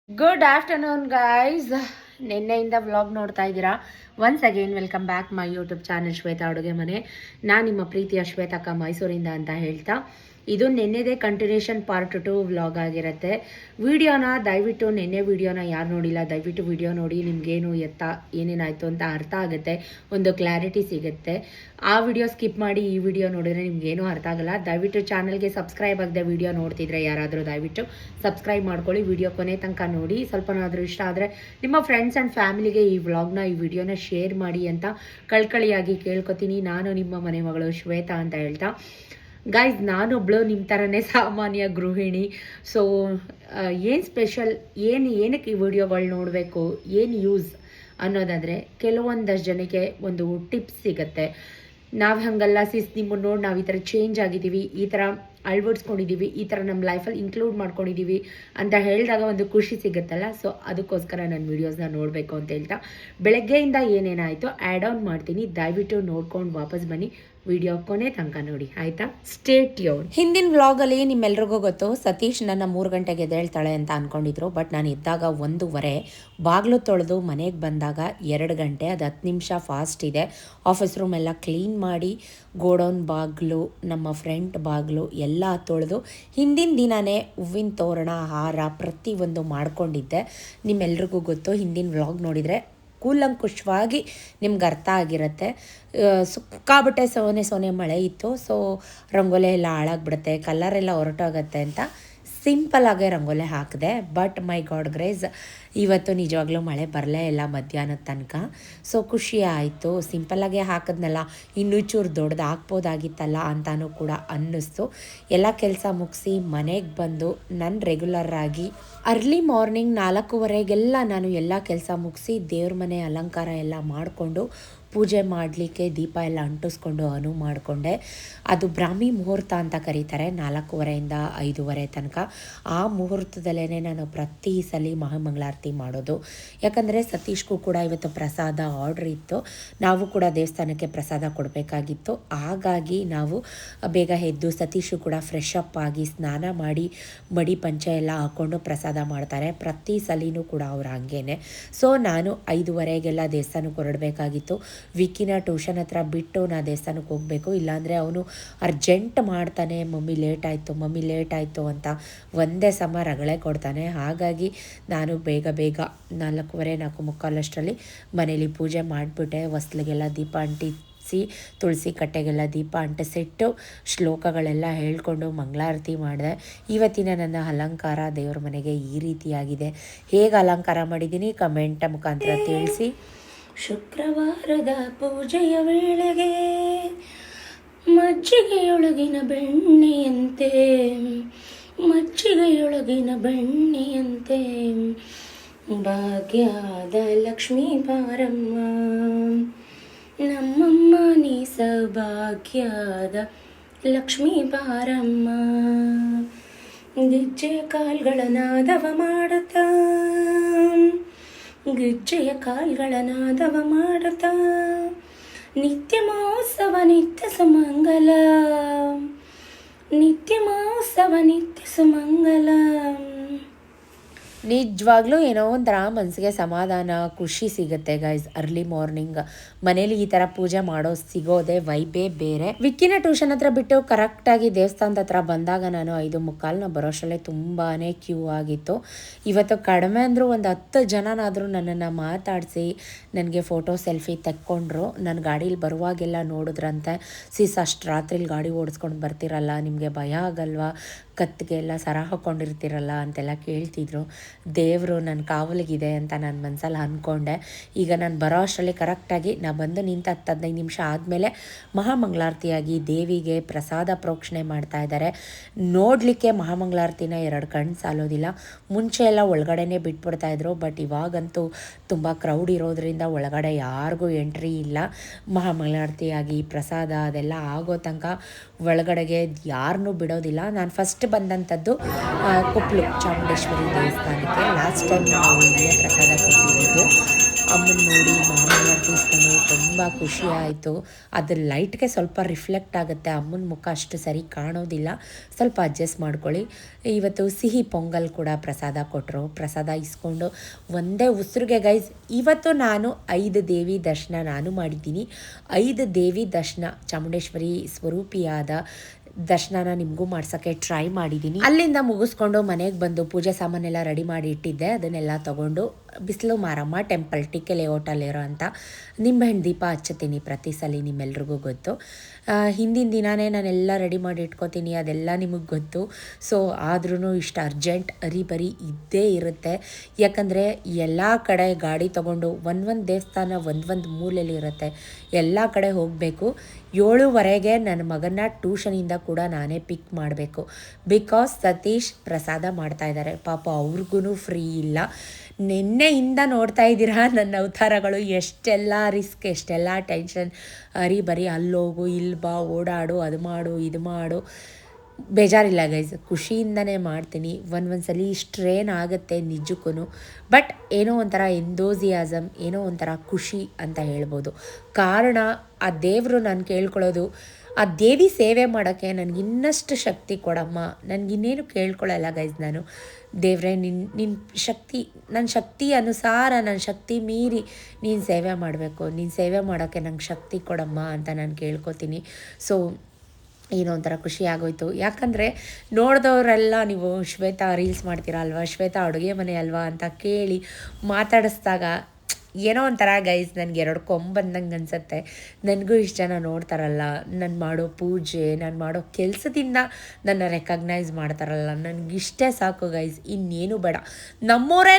Good afternoon guys. ನಿನ್ನೆಯಿಂದ vlog ನೋಡ್ತಾ ಇದ್ದೀರಾ. Once again welcome back my YouTube channel Shweta ಅಡುಗೆ ಮನೆ. ನಾನು ನಿಮ್ಮ ಪ್ರೀತಿಯ ಶ್ವೇತಕ್ಕ ಮೈಸೂರಿಂದ ಅಂತ ಹೇಳ್ತಾ, ಇದು ನಿನ್ನೆದೇ ಕಂಟಿನ್ಯೂಷನ್ ಪಾರ್ಟ್ 2 ವ್ಲಾಗ್ ಆಗಿರುತ್ತೆ. ವಿಡಿಯೋನ ದಯವಿಟ್ಟು ನಿನ್ನೆ ವಿಡಿಯೋನ ಯಾರು ನೋಡಿಲ್ಲ ದಯವಿಟ್ಟು ವಿಡಿಯೋ ನೋಡಿ. ನಿಮಗೇನು ಏನೇನಾಯಿತು ಅಂತ ಅರ್ಥ ಆಗುತ್ತೆ, ಒಂದು ಕ್ಲಾರಿಟಿ ಸಿಗುತ್ತೆ. ಆ ವಿಡಿಯೋ ಸ್ಕಿಪ್ ಮಾಡಿ ಈ ವಿಡಿಯೋ ನೋಡಿದ್ರೆ ನಿಮ್ಗೇನೂ ಅರ್ಥ ಆಗಲ್ಲ. ದಯವಿಟ್ಟು ಚಾನಲ್ಗೆ ಸಬ್ಸ್ಕ್ರೈಬ್ ಆಗದೆ ವಿಡಿಯೋ ನೋಡ್ತಿದ್ರೆ ಯಾರಾದರೂ ದಯವಿಟ್ಟು ಸಬ್ಸ್ಕ್ರೈಬ್ ಮಾಡ್ಕೊಳ್ಳಿ. ವಿಡಿಯೋ ಕೊನೆ ತನಕ ನೋಡಿ. ಸ್ವಲ್ಪನಾದರೂ ಇಷ್ಟ ಆದರೆ ನಿಮ್ಮ ಫ್ರೆಂಡ್ಸ್ ಆ್ಯಂಡ್ ಫ್ಯಾಮಿಲಿಗೆ ಈ ವ್ಲಾಗ್ನ ಈ ವಿಡಿಯೋನ ಶೇರ್ ಮಾಡಿ ಅಂತ ಕಳ್ಕಳಿಯಾಗಿ ಕೇಳ್ಕೊತೀನಿ. ನಾನು ನಿಮ್ಮ ಮನೆ ಮಗಳು ಶ್ವೇತಾ ಅಂತ ಹೇಳ್ತಾ, ಗೈಸ್ ನಾನೊಬ್ಳು ನಿಮ್ಮ ಥರನೇ ಸಾಮಾನ್ಯ ಗೃಹಿಣಿ. ಸೊ ಏನು ಸ್ಪೆಷಲ್, ಏನಕ್ಕೆ ಈ ವಿಡಿಯೋಗಳು ನೋಡಬೇಕು, ಏನು ಯೂಸ್ ಅನ್ನೋದಾದರೆ, ಕೆಲವೊಂದಷ್ಟು ಜನಕ್ಕೆ ಒಂದು ಟಿಪ್ಸ್ ಸಿಗುತ್ತೆ. ನಾವು ಹಾಗಲ್ಲ ನಿಮ್ಮನ್ನು ನೋಡಿ ನಾವು ಈ ಥರ ಚೇಂಜ್ ಆಗಿದ್ದೀವಿ, ಈ ಥರ ಅಳವಡಿಸ್ಕೊಂಡಿದ್ದೀವಿ, ಈ ಥರ ನಮ್ಮ ಲೈಫಲ್ಲಿ ಇನ್ಕ್ಲೂಡ್ ಮಾಡ್ಕೊಂಡಿದ್ದೀವಿ ಅಂತ ಹೇಳಿದಾಗ ಒಂದು ಖುಷಿ ಸಿಗುತ್ತಲ್ಲ. ಸೊ ಅದಕ್ಕೋಸ್ಕರ ನಾನು ವೀಡಿಯೋಸ್ನ ನೋಡಬೇಕು ಅಂತ ಹೇಳ್ತಾ ಬೆಳಗ್ಗೆಯಿಂದ ಏನೇನಾಯಿತು ಆ್ಯಡ್ ಆನ್ ಮಾಡ್ತೀನಿ. ದಯವಿಟ್ಟು ನೋಡ್ಕೊಂಡು ವಾಪಸ್ ಬನ್ನಿ. ವಿಡಿಯೋ ಕೊನೆ ತನಕ ನೋಡಿ, ಆಯಿತಾ? Stay tune. ಹಿಂದಿನ ವ್ಲಾಗಲ್ಲಿ ನಿಮ್ಮೆಲ್ರಿಗೂ ಗೊತ್ತು, ಸತೀಶ್ ನನ್ನ 3 ಗಂಟೆಗೆ ಎದ್ದೇಳ್ತಾಳೆ ಅಂತ ಅಂದ್ಕೊಂಡಿದ್ರು. ಬಟ್ ನಾನು ಇದ್ದಾಗ 1:15, ಬಾಗಿಲು ತೊಳೆದು ಮನೆಗೆ ಬಂದಾಗ 2 ಗಂಟೆ. ಅದು 10 ನಿಮಿಷ ಫಾಸ್ಟ್ ಇದೆ. ಆಫೀಸ್ ರೂಮ್ ಎಲ್ಲ ಕ್ಲೀನ್ ಮಾಡಿ, ಗೋಡೌನ್ ಬಾಗಿಲು, ನಮ್ಮ ಫ್ರಂಟ್ ಬಾಗಿಲು ಎಲ್ಲ ತೊಳೆದು ಹಿಂದಿನ ದಿನವೇ ಹೂವಿನ ತೋರಣ, ಹಾರ ಪ್ರತಿಯೊಂದು ಮಾಡ್ಕೊಂಡಿದ್ದೆ. ನಿಮ್ಮೆಲ್ರಿಗೂ ಗೊತ್ತು, ಹಿಂದಿನ ವ್ಲಾಗ್ ನೋಡಿದರೆ ಕೂಲಂಕುಷವಾಗಿ ನಿಮ್ಗೆ ಅರ್ಥ ಆಗಿರುತ್ತೆ. ಸಿಕ್ಕಾಬಟ್ಟೆ ಸೋನೆ ಮಳೆ ಇತ್ತು. ಸೊ ರಂಗೋಲಿ ಎಲ್ಲ ಹಾಳಾಗ್ಬಿಡುತ್ತೆ, ಕಲರೆಲ್ಲ ಹೊರಟೋಗುತ್ತೆ ಅಂತ ಸಿಂಪಲ್ಲಾಗೆ ರಂಗೋಲಿ ಹಾಕಿದೆ. ಬಟ್ ಮೈ ಗಾಡ್ ಗ್ರೇಸ್, ಇವತ್ತು ನಿಜವಾಗ್ಲೂ ಮಳೆ ಬರಲೇ ಇಲ್ಲ ಮಧ್ಯಾಹ್ನದ ತನಕ. ಸೊ ಖುಷಿ ಆಯಿತು. ಸಿಂಪಲ್ಲಾಗೆ ಹಾಕಿದ್ನಲ್ಲ, ಇನ್ನೂ ಚೂರು ದೊಡ್ಡದು ಹಾಕ್ಬೋದಾಗಿತ್ತಲ್ಲ ಅಂತಾನೂ ಕೂಡ ಅನ್ನಿಸ್ತು. ಎಲ್ಲ ಕೆಲಸ ಮುಗಿಸಿ ಮನೆಗೆ ಬಂದು ನಾನು ರೆಗ್ಯುಲರಾಗಿ ಅರ್ಲಿ ಮಾರ್ನಿಂಗ್ 4:15ಗೆಲ್ಲ ನಾನು ಎಲ್ಲ ಕೆಲಸ ಮುಗಿಸಿ ದೇವ್ರ ಮನೆ ಅಲಂಕಾರ ಎಲ್ಲ ಮಾಡಿಕೊಂಡು ಪೂಜೆ ಮಾಡಲಿಕ್ಕೆ ದೀಪ ಎಲ್ಲ ಅಂಟಿಸ್ಕೊಂಡು ಮಾಡಿಕೊಂಡೆ. ಅದು ಬ್ರಾಹ್ಮಿ ಮುಹೂರ್ತ ಅಂತ ಕರೀತಾರೆ, 4:15ಇಂದ 5:30 ತನಕ. ಆ ಮುಹೂರ್ತದಲ್ಲೇ ನಾನು ಪ್ರತಿ ಸಲ ಮಹಾಮಂಗಳಾರತಿ ಮಾಡೋದು. ಯಾಕಂದರೆ ಸತೀಶ್ಗೂ ಕೂಡ ಇವತ್ತು ಪ್ರಸಾದ ಆರ್ಡ್ರ್ ಇತ್ತು, ನಾವು ಕೂಡ ದೇವಸ್ಥಾನಕ್ಕೆ ಪ್ರಸಾದ ಕೊಡಬೇಕಾಗಿತ್ತು. ಹಾಗಾಗಿ ನಾವು ಬೇಗ ಎದ್ದು ಸತೀಶು ಕೂಡ ಫ್ರೆಶ್ ಅಪ್ ಆಗಿ ಸ್ನಾನ ಮಾಡಿ ಮಡಿ ಪಂಚೆ ಎಲ್ಲ ಹಾಕ್ಕೊಂಡು ಪ್ರಸಾದ ಮಾಡ್ತಾರೆ. ಪ್ರತಿ ಸಲಿನೂ ಕೂಡ ಅವ್ರು ಹಾಗೇನೆ. ಸೊ ನಾನು 5:30ಗೆಲ್ಲ ದೇವಸ್ಥಾನಕ್ಕೆ ಹೊರಡಬೇಕಾಗಿತ್ತು. ವಿಕ್ಕಿನ ಟ್ಯೂಷನ್ ಹತ್ರ ಬಿಟ್ಟು ನಾನು ದೇವಸ್ಥಾನಕ್ಕೆ ಹೋಗಬೇಕು, ಇಲ್ಲಾಂದರೆ ಅವನು ಅರ್ಜೆಂಟ್ ಮಾಡ್ತಾನೆ, ಮಮ್ಮಿ ಲೇಟ್ ಆಯಿತು ಅಂತ ಒಂದೇ ಸಮ ರಗಳೆ ಕೊಡ್ತಾನೆ. ಹಾಗಾಗಿ ನಾನು ಬೇಗ 4:15 4:45 ಮನೇಲಿ ಪೂಜೆ ಮಾಡಿಬಿಟ್ಟೆ. ಹೊಸ್ಲಿಗೆಲ್ಲ ದೀಪ ಅಂಟಿಸಿ, ತುಳಸಿ ಕಟ್ಟೆಗೆಲ್ಲ ದೀಪ ಅಂಟಿಸಿಟ್ಟು ಶ್ಲೋಕಗಳೆಲ್ಲ ಹೇಳ್ಕೊಂಡು ಮಂಗಳಾರತಿ ಮಾಡಿದೆ. ಇವತ್ತಿನ ನನ್ನ ಅಲಂಕಾರ ದೇವ್ರ ಮನೆಗೆ ಈ ರೀತಿಯಾಗಿದೆ. ಹೇಗೆ ಅಲಂಕಾರ ಮಾಡಿದ್ದೀನಿ ಕಮೆಂಟ್ ಮುಖಾಂತರ ತಿಳಿಸಿ. ಶುಕ್ರವಾರದ ಪೂಜೆಯ ವೇಳೆಗೆ ಮಜ್ಜಿಗೆಯೊಳಗಿನ ಬೆಣ್ಣೆಯಂತೆ ಭಾಗ್ಯದ ಲಕ್ಷ್ಮೀ ಬಾರಮ್ಮ, ನಮ್ಮಮ್ಮ ನೀ ಸೌಭಾಗ್ಯದ ಲಕ್ಷ್ಮೀ ಬಾರಮ್ಮ. ಗೆಜ್ಜೆಯ ಕಾಲ್ಗಳ ನಾದವ ಮಾಡುತ್ತಾ ನಿತ್ಯ ಮಹೋತ್ಸವ ನಿತ್ಯ ಸುಮಂಗಲ. ನಿಜವಾಗ್ಲೂ ಏನೋ ಒಂಥರ ಮನಸ್ಸಿಗೆ ಸಮಾಧಾನ, ಖುಷಿ ಸಿಗುತ್ತೆ ಗೈಸ್. ಅರ್ಲಿ ಮಾರ್ನಿಂಗ್ ಮನೇಲಿ ಈ ಥರ ಪೂಜೆ ಸಿಗೋದೆ ವೈಬೇ ಬೇರೆ. ವಿಕ್ಕಿನ ಟ್ಯೂಷನ್ ಹತ್ರ ಬಿಟ್ಟು ಕರೆಕ್ಟಾಗಿ ದೇವಸ್ಥಾನದ ಹತ್ರ ಬಂದಾಗ ನಾನು 5:45 ಬರೋಷ್ಟರಲ್ಲೇ ತುಂಬಾ ಕ್ಯೂ ಆಗಿತ್ತು. ಇವತ್ತು ಕಡಿಮೆ ಅಂದರೂ ಒಂದು 10 ಜನನಾದರೂ ನನ್ನನ್ನು ಮಾತಾಡಿಸಿ ನನಗೆ ಫೋಟೋ ಸೆಲ್ಫಿ ತೆಕ್ಕೊಂಡ್ರು. ನನ್ನ ಗಾಡೀಲಿ ಬರುವಾಗೆಲ್ಲ ನೋಡಿದ್ರಂತೆ, ಅಷ್ಟು ರಾತ್ರಿಲಿ ಗಾಡಿ ಓಡಿಸ್ಕೊಂಡು ಬರ್ತಿರಲ್ಲ, ನಿಮಗೆ ಭಯ ಆಗಲ್ವಾ, ಕತ್ತಿಗೆ ಎಲ್ಲ ಸರ ಹಾಕ್ಕೊಂಡಿರ್ತಿರಲ್ಲ ಅಂತೆಲ್ಲ ಕೇಳ್ತಿದ್ರು. ದೇವರು ನನ್ನ ಕಾವಲಿಗಿದೆ ಅಂತ ನಾನು ಮನಸ್ಸಲ್ಲಿ ಅಂದ್ಕೊಂಡೆ. ಈಗ ನಾನು ಬರೋ ಅಷ್ಟರಲ್ಲಿ ಕರೆಕ್ಟಾಗಿ ನಾನು ಬಂದು ನಿಂತ 10-15 ನಿಮಿಷ ಆದಮೇಲೆ ಮಹಾಮಂಗಳಾರತಿಯಾಗಿ ದೇವಿಗೆ ಪ್ರಸಾದ ಪ್ರೋಕ್ಷಣೆ ಮಾಡ್ತಾ ಇದ್ದಾರೆ. ನೋಡಲಿಕ್ಕೆ ಮಹಾಮಂಗಳಾರತಿನ 2 ಕಣ್ಣು ಸಾಲೋದಿಲ್ಲ. ಮುಂಚೆ ಎಲ್ಲ ಒಳಗಡೆನೇ ಬಿಟ್ಬಿಡ್ತಾಯಿದ್ರು, ಬಟ್ ಇವಾಗಂತೂ ತುಂಬ ಕ್ರೌಡ್ ಇರೋದ್ರಿಂದ ಒಳಗಡೆ ಯಾರಿಗೂ ಎಂಟ್ರಿ ಇಲ್ಲ. ಮಹಾಮಂಗಳಾರತಿಯಾಗಿ ಪ್ರಸಾದ ಅದೆಲ್ಲ ಆಗೋ ತನಕ ಒಳಗಡೆಗೆ ಯಾರನ್ನೂ ಬಿಡೋದಿಲ್ಲ. ನಾನು ಫಸ್ಟ್ ಬಂದಂಥದ್ದು ಕೊಪ್ಪಳು ಚಾಮುಂಡೇಶ್ವರಿ ದೇವಸ್ಥಾನಕ್ಕೆ. ಲಾಸ್ಟ್ ಟೈಮ್ ನಾವು ಇಲ್ಲೇ ಪ್ರಸಾದ ಕೊಟ್ಟಿದ್ದು. ಅಮ್ಮನ ನೋಡಿ ಮಹಾಮಂಗಳಾರತಿ ಇಸ್ಕೊಂಡು ತುಂಬ ಖುಷಿ ಆಯಿತು. ಅದು ಲೈಟ್ಗೆ ಸ್ವಲ್ಪ ರಿಫ್ಲೆಕ್ಟ್ ಆಗುತ್ತೆ, ಅಮ್ಮನ ಮುಖ ಅಷ್ಟು ಸರಿ ಕಾಣೋದಿಲ್ಲ, ಸ್ವಲ್ಪ ಅಡ್ಜಸ್ಟ್ ಮಾಡ್ಕೊಳ್ಳಿ. ಇವತ್ತು ಸಿಹಿ ಪೊಂಗಲ್ ಕೂಡ ಪ್ರಸಾದ ಕೊಟ್ಟರು. ಪ್ರಸಾದ ಇಸ್ಕೊಂಡು ಒಂದೇ ಉಸಿರಿಗೆ ಗೈಸ್, ಇವತ್ತು ನಾನು 5 ದೇವಿ ದರ್ಶನ ನಾನು ಮಾಡಿದ್ದೀನಿ. 5 ದೇವಿ ದರ್ಶನ ಚಾಮುಂಡೇಶ್ವರಿ ಸ್ವರೂಪಿಯಾದ ದರ್ಶನನ ನಿಮಗೂ ಮಾಡ್ಸೋಕ್ಕೆ ಟ್ರೈ ಮಾಡಿದ್ದೀನಿ. ಅಲ್ಲಿಂದ ಮುಗಿಸ್ಕೊಂಡು ಮನೆಗೆ ಬಂದು ಪೂಜೆ ಸಾಮಾನೆಲ್ಲ ರೆಡಿ ಮಾಡಿ ಇಟ್ಟಿದ್ದೆ. ಅದನ್ನೆಲ್ಲ ತೊಗೊಂಡು ಬಿಸಿಲು ಮಾರಮ್ಮ ಟೆಂಪಲ್ ಟಿಕೆ ಲೇಔಟಲ್ಲಿರೋ ಅಂತ ನಿಂಬೆಹಣ್ಣು ದೀಪ ಹಚ್ಚುತ್ತೀನಿ ಪ್ರತಿ ಸಲ, ನಿಮ್ಮೆಲ್ರಿಗೂ ಗೊತ್ತು. ಹಿಂದಿನ ದಿನಾನೇ ನಾನೆಲ್ಲ ರೆಡಿ ಮಾಡಿ ಇಟ್ಕೋತೀನಿ, ಅದೆಲ್ಲ ನಿಮಗೆ ಗೊತ್ತು. ಸೊ ಆದ್ರೂ ಇಷ್ಟು ಅರ್ಜೆಂಟ್ ಅರಿಬರಿ ಇದ್ದೇ ಇರುತ್ತೆ. ಯಾಕಂದರೆ ಎಲ್ಲ ಕಡೆ ಗಾಡಿ ತೊಗೊಂಡು ಒಂದೊಂದು ದೇವಸ್ಥಾನ ಒಂದೊಂದು ಮೂಲೆಯಲ್ಲಿ ಇರುತ್ತೆ, ಎಲ್ಲ ಕಡೆ ಹೋಗಬೇಕು. 7:15ಗೆ ನನ್ನ ಮಗನ ಟ್ಯೂಷನಿಂದ ಕೂಡ ನಾನೇ ಪಿಕ್ ಮಾಡಬೇಕು. ಬಿಕಾಸ್ ಸತೀಶ್ ಪ್ರಸಾದ ಮಾಡ್ತಾಯಿದ್ದಾರೆ, ಪಾಪ ಅವ್ರಿಗೂ ಫ್ರೀ ಇಲ್ಲ. ನಿನ್ನೆಯಿಂದ ನೋಡ್ತಾ ಇದ್ದೀರಾ ನನ್ನ ಅವತಾರಗಳು, ಎಷ್ಟೆಲ್ಲ ರಿಸ್ಕ್, ಎಷ್ಟೆಲ್ಲ ಟೆನ್ಷನ್, ಬರೀ ಅಲ್ಲೋಗು ಇಲ್ಲಿ ಬಾ, ಓಡಾಡು, ಅದು ಮಾಡು ಇದು ಮಾಡು. ಬೇಜಾರಿಲ್ಲ ಗೈಸ್, ಖುಷಿಯಿಂದನೇ ಮಾಡ್ತೀನಿ. ಒಂದೊಂದ್ಸಲಿ ಸ್ಟ್ರೇನ್ ಆಗುತ್ತೆ ನಿಜಕ್ಕೂ, ಬಟ್ ಏನೋ ಒಂಥರ ಎಂದೋಸಿಯಾಸಮ್, ಏನೋ ಒಂಥರ ಖುಷಿ ಅಂತ ಹೇಳ್ಬೋದು. ಕಾರಣ ಆ ದೇವರು ನಾನು ಕೇಳ್ಕೊಳ್ಳೋದು, ಆ ದೇವಿ ಸೇವೆ ಮಾಡೋಕ್ಕೆ ನನಗೆ ಇನ್ನಷ್ಟು ಶಕ್ತಿ ಕೊಡಮ್ಮ. ನನಗಿನ್ನೇನು ಕೇಳ್ಕೊಳ್ಳಲ್ಲ ಗೈಸ್, ನಾನು ದೇವ್ರೆ ನಿನ್ನ ಶಕ್ತಿ, ನನ್ನ ಶಕ್ತಿ ಅನುಸಾರ, ನನ್ನ ಶಕ್ತಿ ಮೀರಿ ನೀನು ಸೇವೆ ಮಾಡಬೇಕು, ನೀನು ಸೇವೆ ಮಾಡೋಕ್ಕೆ ನಂಗೆ ಶಕ್ತಿ ಕೊಡಮ್ಮ ಅಂತ ನಾನು ಕೇಳ್ಕೊತೀನಿ. ಸೊ ಏನೋ ಒಂಥರ ಖುಷಿ ಆಗೋಯ್ತು. ಯಾಕಂದರೆ ನೋಡಿದವರೆಲ್ಲ ನೀವು ಶ್ವೇತಾ ರೀಲ್ಸ್ ಮಾಡ್ತೀರಾ ಅಲ್ವಾ, ಶ್ವೇತಾ ಅಡುಗೆ ಮನೆ ಅಲ್ವಾ ಅಂತ ಕೇಳಿ ಮಾತಾಡಿಸ್ದಾಗ ಏನೋ ಒಂಥರ ಗೈಸ್, ನನಗೆ 2 ಕೊಂಬಂದಂಗೆ ಅನಿಸುತ್ತೆ. ನನಗೂ ಇಷ್ಟು ಜನ ನೋಡ್ತಾರಲ್ಲ, ನಾನು ಮಾಡೋ ಪೂಜೆ, ನಾನು ಮಾಡೋ ಕೆಲಸದಿಂದ ನನ್ನ ರೆಕಗ್ನೈಸ್ ಮಾಡ್ತಾರಲ್ಲ, ನನಗಿಷ್ಟೇ ಸಾಕು ಗೈಸ್, ಇನ್ನೇನು ಬೇಡ. ನಮ್ಮವರೇ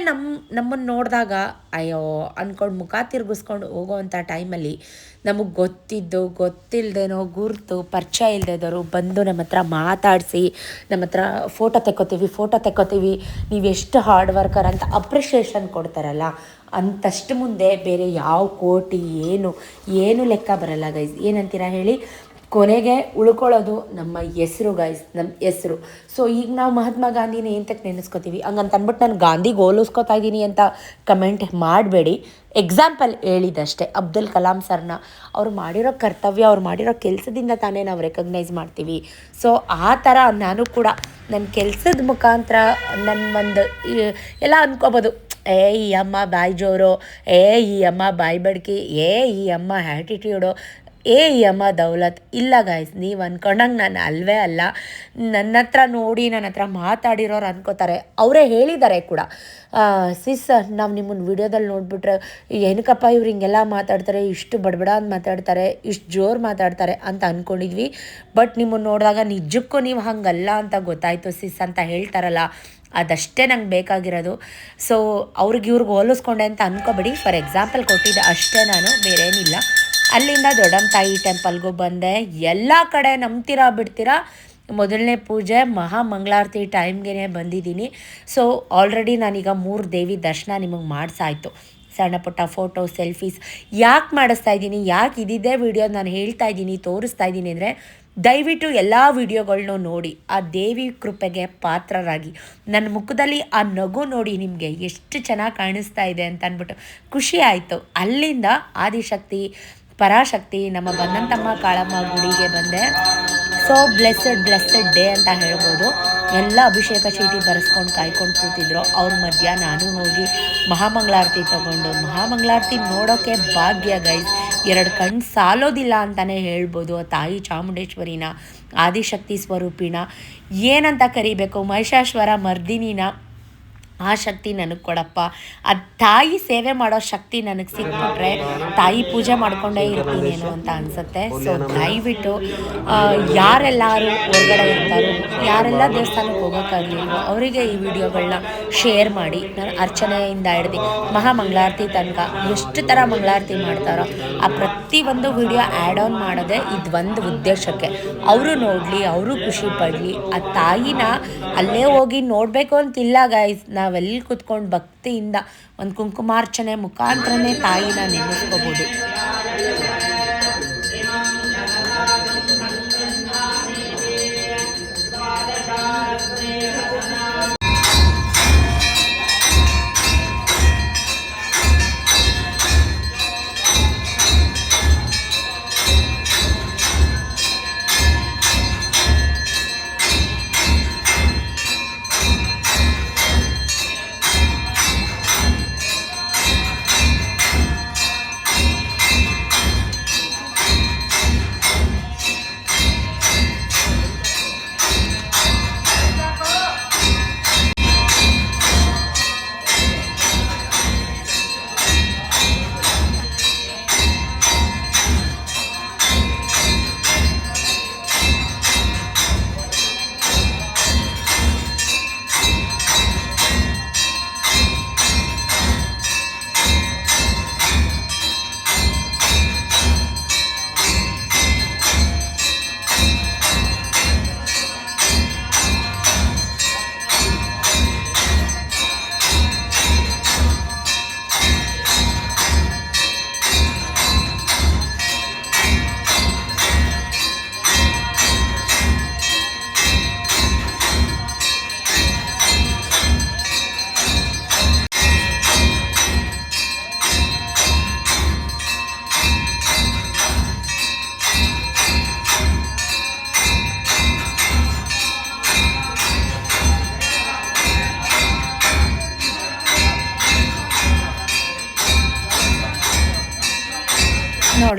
ನಮ್ಮನ್ನು ನೋಡಿದಾಗ ಅಯ್ಯೋ ಅಂದ್ಕೊಂಡು ಮುಖ ತಿರುಗಿಸ್ಕೊಂಡು ಹೋಗೋವಂಥ ಟೈಮಲ್ಲಿ ನಮಗೆ ಗೊತ್ತಿದ್ದು ಗೊತ್ತಿಲ್ಲದೇನೋ ಗುರುತು ಪರಿಚಯ ಇಲ್ಲದವರು ಬಂದು ನಮ್ಮ ಹತ್ರ ಮಾತಾಡಿಸಿ, ನಮ್ಮ ಹತ್ರ ಫೋಟೋ ತೆಕ್ಕೋತೀವಿ, ನೀವೆಷ್ಟು ಹಾರ್ಡ್ ವರ್ಕರ್ ಅಂತ ಅಪ್ರಿಷಿಯೇಷನ್ ಕೊಡ್ತಾರಲ್ಲ, ಅಂತಷ್ಟು ಮುಂದೆ ಬೇರೆ ಯಾವ ಕೋಟಿ ಏನು ಲೆಕ್ಕ ಬರಲ್ಲ ಗೈಸ್. ಏನಂತೀರಾ ಹೇಳಿ? ಕೊನೆಗೆ ಉಳ್ಕೊಳ್ಳೋದು ನಮ್ಮ ಹೆಸ್ರು ಗೈಸ್, ನಮ್ಮ ಹೆಸ್ರು. ಸೊ ಈಗ ನಾವು ಮಹಾತ್ಮ ಗಾಂಧಿನ ಎಂತಕ್ಕೆ ನೆನೆಸ್ಕೋತೀವಿ? ಹಂಗಂತ ಅಂದ್ಬಿಟ್ಟು ನಾನು ಗಾಂಧಿಗೆ ಹೋಲಿಸ್ಕೊತಾ ಇದ್ದೀನಿ ಅಂತ ಕಮೆಂಟ್ ಮಾಡಬೇಡಿ. ಎಕ್ಸಾಂಪಲ್ ಹೇಳಿದಷ್ಟೇ. ಅಬ್ದುಲ್ ಕಲಾಂ ಸರ್ನ ಅವ್ರು ಮಾಡಿರೋ ಕರ್ತವ್ಯ, ಅವ್ರು ಮಾಡಿರೋ ಕೆಲಸದಿಂದ ತಾನೇ ನಾವು ರೆಕಗ್ನೈಸ್ ಮಾಡ್ತೀವಿ. ಸೊ ಆ ಥರ ನಾನು ಕೂಡ ನನ್ನ ಕೆಲಸದ ಮುಖಾಂತರ ನನ್ನ ಒಂದು ಎಲ್ಲ ಅಂದ್ಕೋಬೋದು, ಈ ಅಮ್ಮ ಬಾಯಿ ಜೋರು, ಈ ಅಮ್ಮ ಬಾಯಿ ಬಡ್ಕಿ, ಈ ಅಮ್ಮ ಆ್ಯಟಿಟ್ಯೂಡು, ಈ ಅಮ್ಮ ದೌಲತ್. ಇಲ್ಲ ಗಾಯ್ಸ್, ನೀವು ಅಂದ್ಕೊಂಡಂಗೆ ನಾನು ಅಲ್ವೇ ಅಲ್ಲ. ನನ್ನ ಹತ್ರ ನೋಡಿ, ನನ್ನ ಹತ್ರ ಮಾತಾಡಿರೋರು ಅನ್ಕೋತಾರೆ, ಅವರೇ ಹೇಳಿದ್ದಾರೆ ಕೂಡ, ಸಿಸ್ ನಾವು ನಿಮ್ಮನ್ನು ವಿಡಿಯೋದಲ್ಲಿ ನೋಡಿಬಿಟ್ರೆ ಏನಕ್ಕಪ್ಪ ಇವ್ರು ಹಿಂಗೆಲ್ಲ ಮಾತಾಡ್ತಾರೆ, ಇಷ್ಟು ಬಡಬಡ ಅಂತ ಮಾತಾಡ್ತಾರೆ, ಇಷ್ಟು ಜೋರು ಮಾತಾಡ್ತಾರೆ ಅಂತ ಅಂದ್ಕೊಂಡಿದ್ವಿ. ಬಟ್ ನಿಮ್ಮನ್ನು ನೋಡಿದಾಗ ನಿಜಕ್ಕೂ ನೀವು ಹಂಗಲ್ಲ ಅಂತ ಗೊತ್ತಾಯಿತು ಸಿಸ್ ಅಂತ ಹೇಳ್ತಾರಲ್ಲ, ಅದಷ್ಟೇ ನಂಗೆ ಬೇಕಾಗಿರೋದು. ಸೊ ಇವ್ರಿಗೆ ಹೋಲಿಸ್ಕೊಂಡೆ ಅಂತ ಅಂದ್ಕೋಬೇಡಿ, ಫಾರ್ ಎಕ್ಸಾಂಪಲ್ ಕೊಟ್ಟಿದ್ದೆ ಅಷ್ಟೇ, ನಾನು ಬೇರೆ ಏನಿಲ್ಲ. ಅಲ್ಲಿಂದ ದೊಡ್ಡಮ್ಮ ತಾಯಿ ಟೆಂಪಲ್ಗೂ ಬಂದೆ. ಎಲ್ಲ ಕಡೆ ನಂಬ್ತೀರಾ ಬಿಡ್ತೀರಾ, ಮೊದಲನೇ ಪೂಜೆ ಮಹಾಮಂಗಳಾರತಿ ಟೈಮ್ಗೆ ಬಂದಿದ್ದೀನಿ. ಸೊ ಆಲ್ರೆಡಿ ನಾನೀಗ 3 ದೇವಿ ದರ್ಶನ ನಿಮಗೆ ಮಾಡಿಸಾಯ್ತು. ಸಣ್ಣ ಪುಟ್ಟ ಫೋಟೋ ಸೆಲ್ಫೀಸ್ ಯಾಕೆ ಮಾಡಿಸ್ತಾ ಇದ್ದೀನಿ, ಯಾಕೆ ಇದಿದ್ದೇ ವಿಡಿಯೋ ನಾನು ಹೇಳ್ತಾ ಇದ್ದೀನಿ, ತೋರಿಸ್ತಾ ಇದ್ದೀನಿ ಅಂದರೆ, ದಯವಿಟ್ಟು ಎಲ್ಲ ವಿಡಿಯೋಗಳನ್ನೂ ನೋಡಿ ಆ ದೇವಿ ಕೃಪೆಗೆ ಪಾತ್ರರಾಗಿ. ನನ್ನ ಮುಖದಲ್ಲಿ ಆ ನಗು ನೋಡಿ ನಿಮಗೆ ಎಷ್ಟು ಚೆನ್ನಾಗಿ ಕಾಣಿಸ್ತಾ ಇದೆ ಅಂತ ಅಂದ್ಬಿಟ್ಟು ಖುಷಿ ಆಯಿತು. ಅಲ್ಲಿಂದ ಆದಿಶಕ್ತಿ ಪರಾಶಕ್ತಿ ನಮ್ಮ ಬನ್ನಂತಮ್ಮ ಕಾಳಮ್ಮ ಗುಡಿಗೆ ಬಂದೆ. ಸೊ ಬ್ಲೆಸ್ಸಡ್ ಡೇ ಅಂತ ಹೇಳ್ಬೋದು. ಎಲ್ಲ ಅಭಿಷೇಕ ಚೀಟಿ ಬರೆಸ್ಕೊಂಡು ಕಾಯ್ಕೊಂಡು ಕೂತಿದ್ರು. ಅವ್ರ ಮಧ್ಯ ನಾನು ಹೋಗಿ ಮಹಾಮಂಗಳಾರತಿ ತೊಗೊಂಡು, ಮಹಾಮಂಗಳಾರತಿ ನೋಡೋಕ್ಕೆ ಭಾಗ್ಯ ಗೈಸ್, 2 ಕಣ್ಣು ಸಾಲೋದಿಲ್ಲ ಅಂತಲೇ ಹೇಳ್ಬೋದು. ಆ ತಾಯಿ ಚಾಮುಂಡೇಶ್ವರಿನ, ಆದಿಶಕ್ತಿ ಸ್ವರೂಪಿನ ಏನಂತ ಕರಿಬೇಕು, ಮಹಿಷಾಶ್ವರ ಮರ್ದಿನಿನ, ಆ ಶಕ್ತಿ ನನಗೆ ಕೊಡಪ್ಪ. ಆ ತಾಯಿ ಸೇವೆ ಮಾಡೋ ಶಕ್ತಿ ನನಗೆ ಸಿಕ್ಬಿಟ್ರೆ ತಾಯಿ ಪೂಜೆ ಮಾಡ್ಕೊಂಡೇ ಇರ್ತೀನೇನೋ ಅಂತ ಅನಿಸುತ್ತೆ. ಸೊ ದಯವಿಟ್ಟು ಯಾರೆಲ್ಲರೂ ಹೊರಗಡೆ ಇರ್ತಾರೋ, ಯಾರೆಲ್ಲ ದೇವಸ್ಥಾನಕ್ಕೆ ಹೋಗೋಕ್ಕಾಗಲಿಲ್ವೋ ಅವರಿಗೆ ಈ ವಿಡಿಯೋಗಳನ್ನ ಶೇರ್ ಮಾಡಿ. ನಾನು ಅರ್ಚನೆಯಿಂದ ಹಿಡ್ದು ಮಹಾಮಂಗಳಾರತಿ ತನಕ ಎಷ್ಟು ಥರ ಮಂಗಳಾರತಿ ಮಾಡ್ತಾರೋ ಆ ಪ್ರತಿಯೊಂದು ವಿಡಿಯೋ ಆ್ಯಡ್ ಆನ್ ಮಾಡೋದೇ ಇದೊಂದು ಉದ್ದೇಶಕ್ಕೆ. ಅವರು ನೋಡಲಿ, ಅವರು ಖುಷಿ ಪಡಲಿ. ಆ ತಾಯಿನ ಅಲ್ಲೇ ಹೋಗಿ ನೋಡಬೇಕು ಅಂತಿಲ್ಲ ಗೈಸ್, ನಾವೆಲ್ಲಿ ಕೂತ್ಕೊಂಡು ಭಕ್ತಿಯಿಂದ ಒಂದು ಕುಂಕುಮಾರ್ಚನೆ ಮುಖಾಂತರನೇ ತಾಯಿನ ನೆನೆಸ್ಕೋಬೋದು.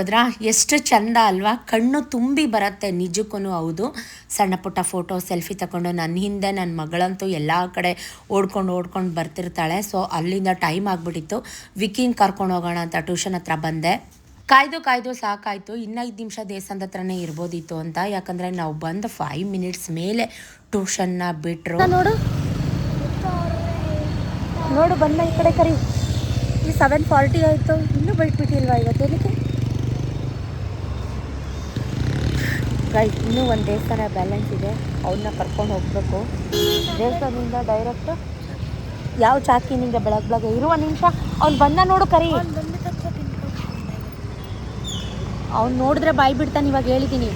ನೋಡಿದ್ರಾ ಎಷ್ಟು ಚಂದ ಅಲ್ವಾ, ಕಣ್ಣು ತುಂಬಿ ಬರುತ್ತೆ ನಿಜಕ್ಕೂ. ಹೌದು, ಸಣ್ಣ ಪುಟ್ಟ ಫೋಟೋ ಸೆಲ್ಫಿ ತಗೊಂಡು ನನ್ನ ಹಿಂದೆ ನನ್ನ ಮಗಳಂತೂ ಎಲ್ಲ ಕಡೆ ಓಡ್ಕೊಂಡು ಬರ್ತಿರ್ತಾಳೆ. ಸೊ ಅಲ್ಲಿಂದ ಟೈಮ್ ಆಗಿಬಿಟ್ಟಿತ್ತು. ವಿಕಿನ್ ಕರ್ಕೊಂಡು ಹೋಗೋಣ ಅಂತ ಟ್ಯೂಷನ್ ಹತ್ರ ಬಂದೆ. ಕಾಯ್ದು ಸಾಕಾಯಿತು. ಇನ್ನು 5 ನಿಮಿಷ ದೇವಸ್ಥಾನದ ಹತ್ರನೇ ಇರ್ಬೋದಿತ್ತು ಅಂತ, ಯಾಕಂದರೆ ನಾವು ಬಂದು 5 ಮಿನಿಟ್ಸ್ ಮೇಲೆ ಟ್ಯೂಷನ್ನ ಬಿಟ್ಟರು. ನೋಡು ಬಂದ ಈ ಕಡೆ ಕರಿ. ಈ 7:40 ಆಯಿತು, ಇನ್ನೂ ಬಿಟ್ಬಿಟ್ಟಿಲ್ವಾ ಇವತ್ತೇನಕ್ಕೆ? ಇನ್ನೂ ಒಂದು ದೇವಸ್ಥಾನ ಬ್ಯಾಲೆನ್ಸ್ ಇದೆ, ಅವನ್ನ ಕರ್ಕೊಂಡು ಹೋಗಬೇಕು. ದೇವಸ್ಥಾನದಿಂದ ಡೈರೆಕ್ಟ್ ಯಾವ ಚಾಕಿನಿಂದ ಬೆಳಗ್ಗೆ ಇರುವ ನಿಮಿಷ ಅವ್ನು ಬಂದ ನೋಡು ಕರಿ. ಅವ್ನು ನೋಡಿದ್ರೆ ಬಾಯಿ ಬಿಡ್ತಾನೆ. ಇವಾಗ ಹೇಳಿದ್ದೀನಿ,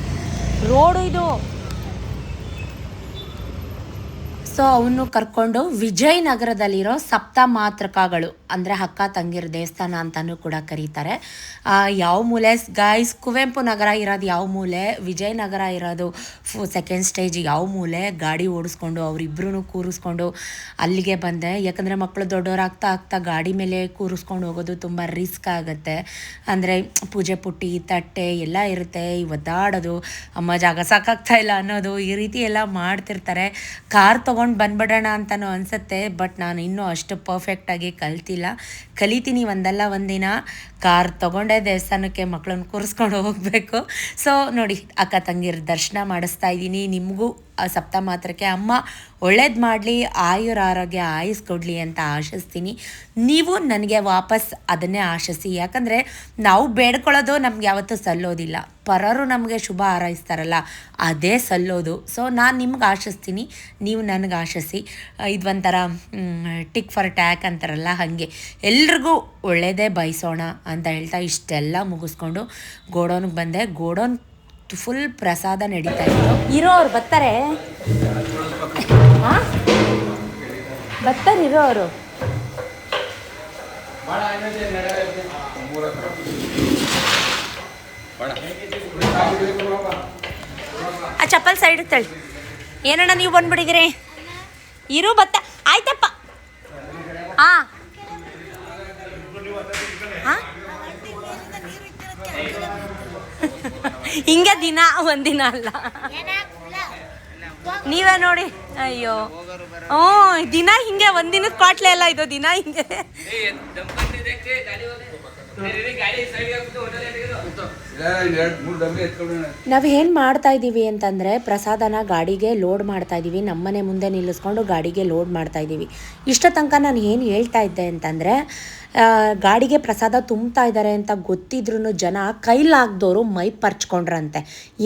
ರೋಡು ಇದು. ಸೊ ಅವನು ಕರ್ಕೊಂಡು ವಿಜಯನಗರದಲ್ಲಿರೋ ಸಪ್ತಮಾತೃಕಗಳು ಅಂದರೆ ಅಕ್ಕ ತಂಗಿರ ದೇವಸ್ಥಾನ ಅಂತಲೂ ಕೂಡ ಕರೀತಾರೆ. ಯಾವ ಮೂಲೆ ಗಾಯ್ಸ್, ಕುವೆಂಪು ನಗರ ಇರೋದು ಯಾವ ಮೂಲೆ, ವಿಜಯನಗರ ಇರೋದು ಸೆಕೆಂಡ್ ಸ್ಟೇಜ್ ಯಾವ ಮೂಲೆ, ಗಾಡಿ ಓಡಿಸ್ಕೊಂಡು ಅವರಿಬ್ಬರೂ ಕೂರಿಸ್ಕೊಂಡು ಅಲ್ಲಿಗೆ ಬಂದೆ. ಯಾಕಂದರೆ ಮಕ್ಕಳು ದೊಡ್ಡವರಾಗ್ತಾ ಗಾಡಿ ಮೇಲೆ ಕೂರಿಸ್ಕೊಂಡು ಹೋಗೋದು ತುಂಬ ರಿಸ್ಕ್ ಆಗುತ್ತೆ. ಅಂದರೆ ಪೂಜೆ ಪುಟ್ಟಿ ತಟ್ಟೆ ಎಲ್ಲ ಇರುತ್ತೆ, ಒದ್ದಾಡೋದು, ಅಮ್ಮ ಜಾಗ ಸಾಕಾಗ್ತಾ ಇಲ್ಲ ಅನ್ನೋದು, ಈ ರೀತಿ ಎಲ್ಲ ಮಾಡ್ತಿರ್ತಾರೆ. ಕಾರ್ ತೊಗೊಂಡು ಬಂದ್ಬಿಡೋಣ ಅಂತಲೂ ಅನಿಸುತ್ತೆ, ಬಟ್ ನಾನು ಇನ್ನೂ ಅಷ್ಟು ಪರ್ಫೆಕ್ಟಾಗಿ ಕಲಿತೀನಿ. ಒಂದಲ್ಲ ಒಂದಿನ ಕಾರ್ ತೊಗೊಂಡೇ ದೇವಸ್ಥಾನಕ್ಕೆ ಮಕ್ಕಳನ್ನ ಕೂರಿಸ್ಕೊಂಡು ಹೋಗಬೇಕು. ಸೊ ನೋಡಿ, ಅಕ್ಕ ತಂಗಿರ ದರ್ಶನ ಮಾಡಿಸ್ತಾ ಇದ್ದೀನಿ. ನಿಮಗೂ ಸಪ್ತಮಾತ್ರಕ್ಕೆ ಅಮ್ಮ ಒಳ್ಳೇದು ಮಾಡಲಿ, ಆರೋಗ್ಯ ಆಯುಸ್ ಕೊಡಲಿ ಅಂತ ಆಶಿಸ್ತೀನಿ. ನೀವು ನನಗೆ ವಾಪಸ್ ಅದನ್ನೇ ಆಶಿಸಿ. ಯಾಕಂದರೆ ನಾವು ಬೇಡ್ಕೊಳ್ಳೋದು ನಮ್ಗೆ ಯಾವತ್ತೂ ಸಲ್ಲೋದಿಲ್ಲ, ಪರರು ನಮಗೆ ಶುಭ ಹಾರೈಸ್ತಾರಲ್ಲ ಅದೇ ಸಲ್ಲೋದು. ಸೊ ನಾನು ನಿಮ್ಗೆ ಆಶಿಸ್ತೀನಿ, ನೀವು ನನಗೆ ಆಶಿಸಿ. ಇದೊಂಥರ ಟಿಕ್ ಫಾರ್ ಟ್ಯಾಕ್ ಅಂತಾರಲ್ಲ, ಹಾಗೆ ಎಲ್ರಿಗೂ ಒಳ್ಳೆಯದೇ ಬಯಸೋಣ ಅಂತ ಹೇಳ್ತಾ ಇಷ್ಟೆಲ್ಲ ಮುಗಿಸ್ಕೊಂಡು ಗೋಡೌನ್ಗೆ ಬಂದೆ. ಗೋಡೌನ್ ಫುಲ್ ಪ್ರಸಾದ ನಡೀತಾ ಇತ್ತು. ಇರೋರು ಬರ್ತಾರೆ, ಇರೋರು ಆ ಚಪ್ಪಲ್ ಸೈಡ್ ತಳ್ಳಿ. ಏನಣ್ಣ ನೀವು ಬಂದ್ಬಿಟ್ಟಿದ್ದೀರಿ? ಇರು ಬತ್ತ ಆಯ್ತಪ್ಪ. ಹಿಂಗೆ ದಿನ ಒಂದಿನ ಅಲ್ಲ, ನೀವೇ ನೋಡಿ. ಅಯ್ಯೋ ದಿನ ಹಿಂಗೆ ಒಂದಿನದ ಕ್ವಾಟ್ಲೆ ಎಲ್ಲ ಇದು, ದಿನ ಹಿಂಗೆ. ನಾವೇನು ಮಾಡ್ತಾ ಇದ್ದೀವಿ ಅಂತಂದರೆ ಪ್ರಸಾದನ ಗಾಡಿಗೆ ಲೋಡ್ ಮಾಡ್ತಾ ಇದ್ದೀವಿ. ನಮ್ಮನೆ ಮುಂದೆ ನಿಲ್ಲಿಸ್ಕೊಂಡು ಗಾಡಿಗೆ ಲೋಡ್ ಮಾಡ್ತಾ ಇದ್ದೀವಿ. ಇಷ್ಟ ತನಕ ನಾನು ಏನು ಹೇಳ್ತಾ ಇದ್ದೆ ಅಂತಂದರೆ, ಗಾಡಿಗೆ ಪ್ರಸಾದ ತುಂಬ್ತಾ ಇದ್ದಾರೆ ಅಂತ ಗೊತ್ತಿದ್ರೂ ಜನ ಕೈಲಾಗ್ದವರು ಮೈ ಪರ್ಚ್ಕೊಂಡ್ರಂತೆ.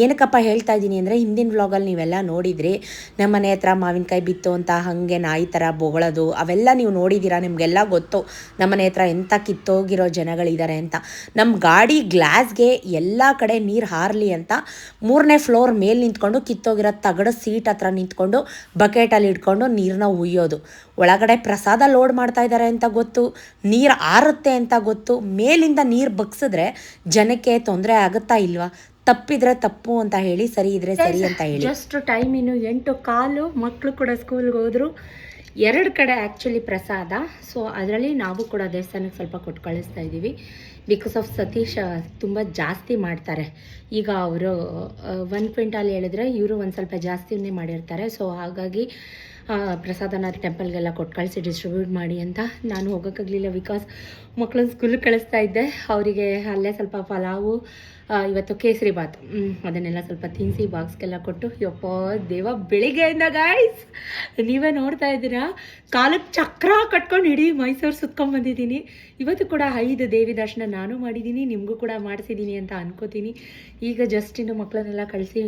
ಏನಕ್ಕಪ್ಪ ಹೇಳ್ತಾ ಇದ್ದೀನಿ ಅಂದರೆ, ಹಿಂದಿನ ವ್ಲಾಗಲ್ಲಿ ನೀವೆಲ್ಲ ನೋಡಿದ್ರಿ, ನಮ್ಮ ಮನೆ ಹತ್ರ ಮಾವಿನಕಾಯಿ ಬಿತ್ತು ಅಂತ ಹಾಗೆ ನಾಯಿ ಥರ ಬೊಗಳೋದು ಅವೆಲ್ಲ ನೀವು ನೋಡಿದ್ದೀರಾ. ನಿಮಗೆಲ್ಲ ಗೊತ್ತು ನಮ್ಮ ಮನೆ ಹತ್ರ ಎಂಥ ಕಿತ್ತೋಗಿರೋ ಜನಗಳಿದ್ದಾರೆ ಅಂತ. ನಮ್ಮ ಗಾಡಿ ಗ್ಲಾಸ್ಗೆ ಎಲ್ಲ ಕಡೆ ನೀರು ಹಾರಲಿ ಅಂತ 3ನೇ ಫ್ಲೋರ್ ಮೇಲೆ ನಿಂತ್ಕೊಂಡು ಕಿತ್ತೋಗಿರೋ ತಗಡ ಸೀಟ್ ಹತ್ರ ನಿಂತ್ಕೊಂಡು ಬಕೆಟಲ್ಲಿ ಇಟ್ಕೊಂಡು ನೀರನ್ನ ಉಯ್ಯೋದು. ಒಳಗಡೆ ಪ್ರಸಾದ ಲೋಡ್ ಮಾಡ್ತಾ ಇದ್ದಾರೆ ಅಂತ ಗೊತ್ತು, ನೀರು ಆರುತ್ತೆ ಅಂತ ಗೊತ್ತು. ಮೇಲಿಂದ ನೀರು ಬಗ್ಸಿದ್ರೆ ಜನಕ್ಕೆ ತೊಂದರೆ ಆಗುತ್ತಾ ಇಲ್ವಾ? ತಪ್ಪಿದ್ರೆ ತಪ್ಪು ಅಂತ ಹೇಳಿ, ಸರಿ ಇದ್ರೆ ಸರಿ ಅಂತ ಹೇಳಿ. ಜಸ್ಟ್ ಟೈಮ್ ಇನ್ನು 8:15. ಮಕ್ಕಳು ಕೂಡ ಸ್ಕೂಲ್ಗೆ ಹೋದ್ರು. 2 ಕಡೆ ಆ್ಯಕ್ಚುಲಿ ಪ್ರಸಾದ. ಸೊ ಅದರಲ್ಲಿ ನಾವು ಕೂಡ ದೇವಸ್ಥಾನಕ್ಕೆ ಸ್ವಲ್ಪ ಕೊಟ್ಟು ಕಳಿಸ್ತಾ ಇದ್ದೀವಿ. ಬಿಕಾಸ್ ಆಫ್ ಸತೀಶ್ ತುಂಬ ಜಾಸ್ತಿ ಮಾಡ್ತಾರೆ. ಈಗ ಅವರು 1 ಕ್ವಿಂಟಾಲ್ ಹೇಳಿದ್ರೆ ಇವರು ಒಂದು ಸ್ವಲ್ಪ ಜಾಸ್ತಿನೇ ಮಾಡಿರ್ತಾರೆ. ಸೊ ಹಾಗಾಗಿ ಪ್ರಸಾದನ ಟೆಂಪಲ್ಗೆಲ್ಲ ಕೊಟ್ಟು ಕಳಿಸಿ ಡಿಸ್ಟ್ರಿಬ್ಯೂಟ್ ಮಾಡಿ ಅಂತ. ನಾನು ಹೋಗೋಕ್ಕಾಗಲಿಲ್ಲ, ಬಿಕಾಸ್ ಮಕ್ಕಳನ್ನ ಸ್ಕೂಲಿಗೆ ಕಳಿಸ್ತಾ ಇದ್ದೆ. ಅವರಿಗೆ ಅಲ್ಲೇ ಸ್ವಲ್ಪ ಪಲಾವು, ಇವತ್ತು ಕೇಸರಿ ಬಾತ್, ಅದನ್ನೆಲ್ಲ ಸ್ವಲ್ಪ ತಿನ್ನಿಸಿ ಬಾಕ್ಸ್ಗೆಲ್ಲ ಕೊಟ್ಟು. ಯಪ್ಪ ದೇವ, ಬೆಳಿಗ್ಗೆಯಿಂದ ಗಾಯ್ಸ್ ನೀವೇ ನೋಡ್ತಾ ಇದ್ದೀರಾ, ಕಾಲಕ್ಕೆ ಚಕ್ರ ಕಟ್ಕೊಂಡು ಇಡೀ ಮೈಸೂರು ಸುತ್ಕೊಂಡ್ಬಂದಿದ್ದೀನಿ. ಇವತ್ತು ಕೂಡ 5 ದೇವಿ ದರ್ಶನ ನಾನು ಮಾಡಿದ್ದೀನಿ, ನಿಮಗೂ ಕೂಡ ಮಾಡಿಸಿದ್ದೀನಿ ಅಂತ ಅನ್ಕೋತೀನಿ. ಈಗ ಜಸ್ಟ್ ಇನ್ನು ಮಕ್ಕಳನ್ನೆಲ್ಲ ಕಳಿಸಿ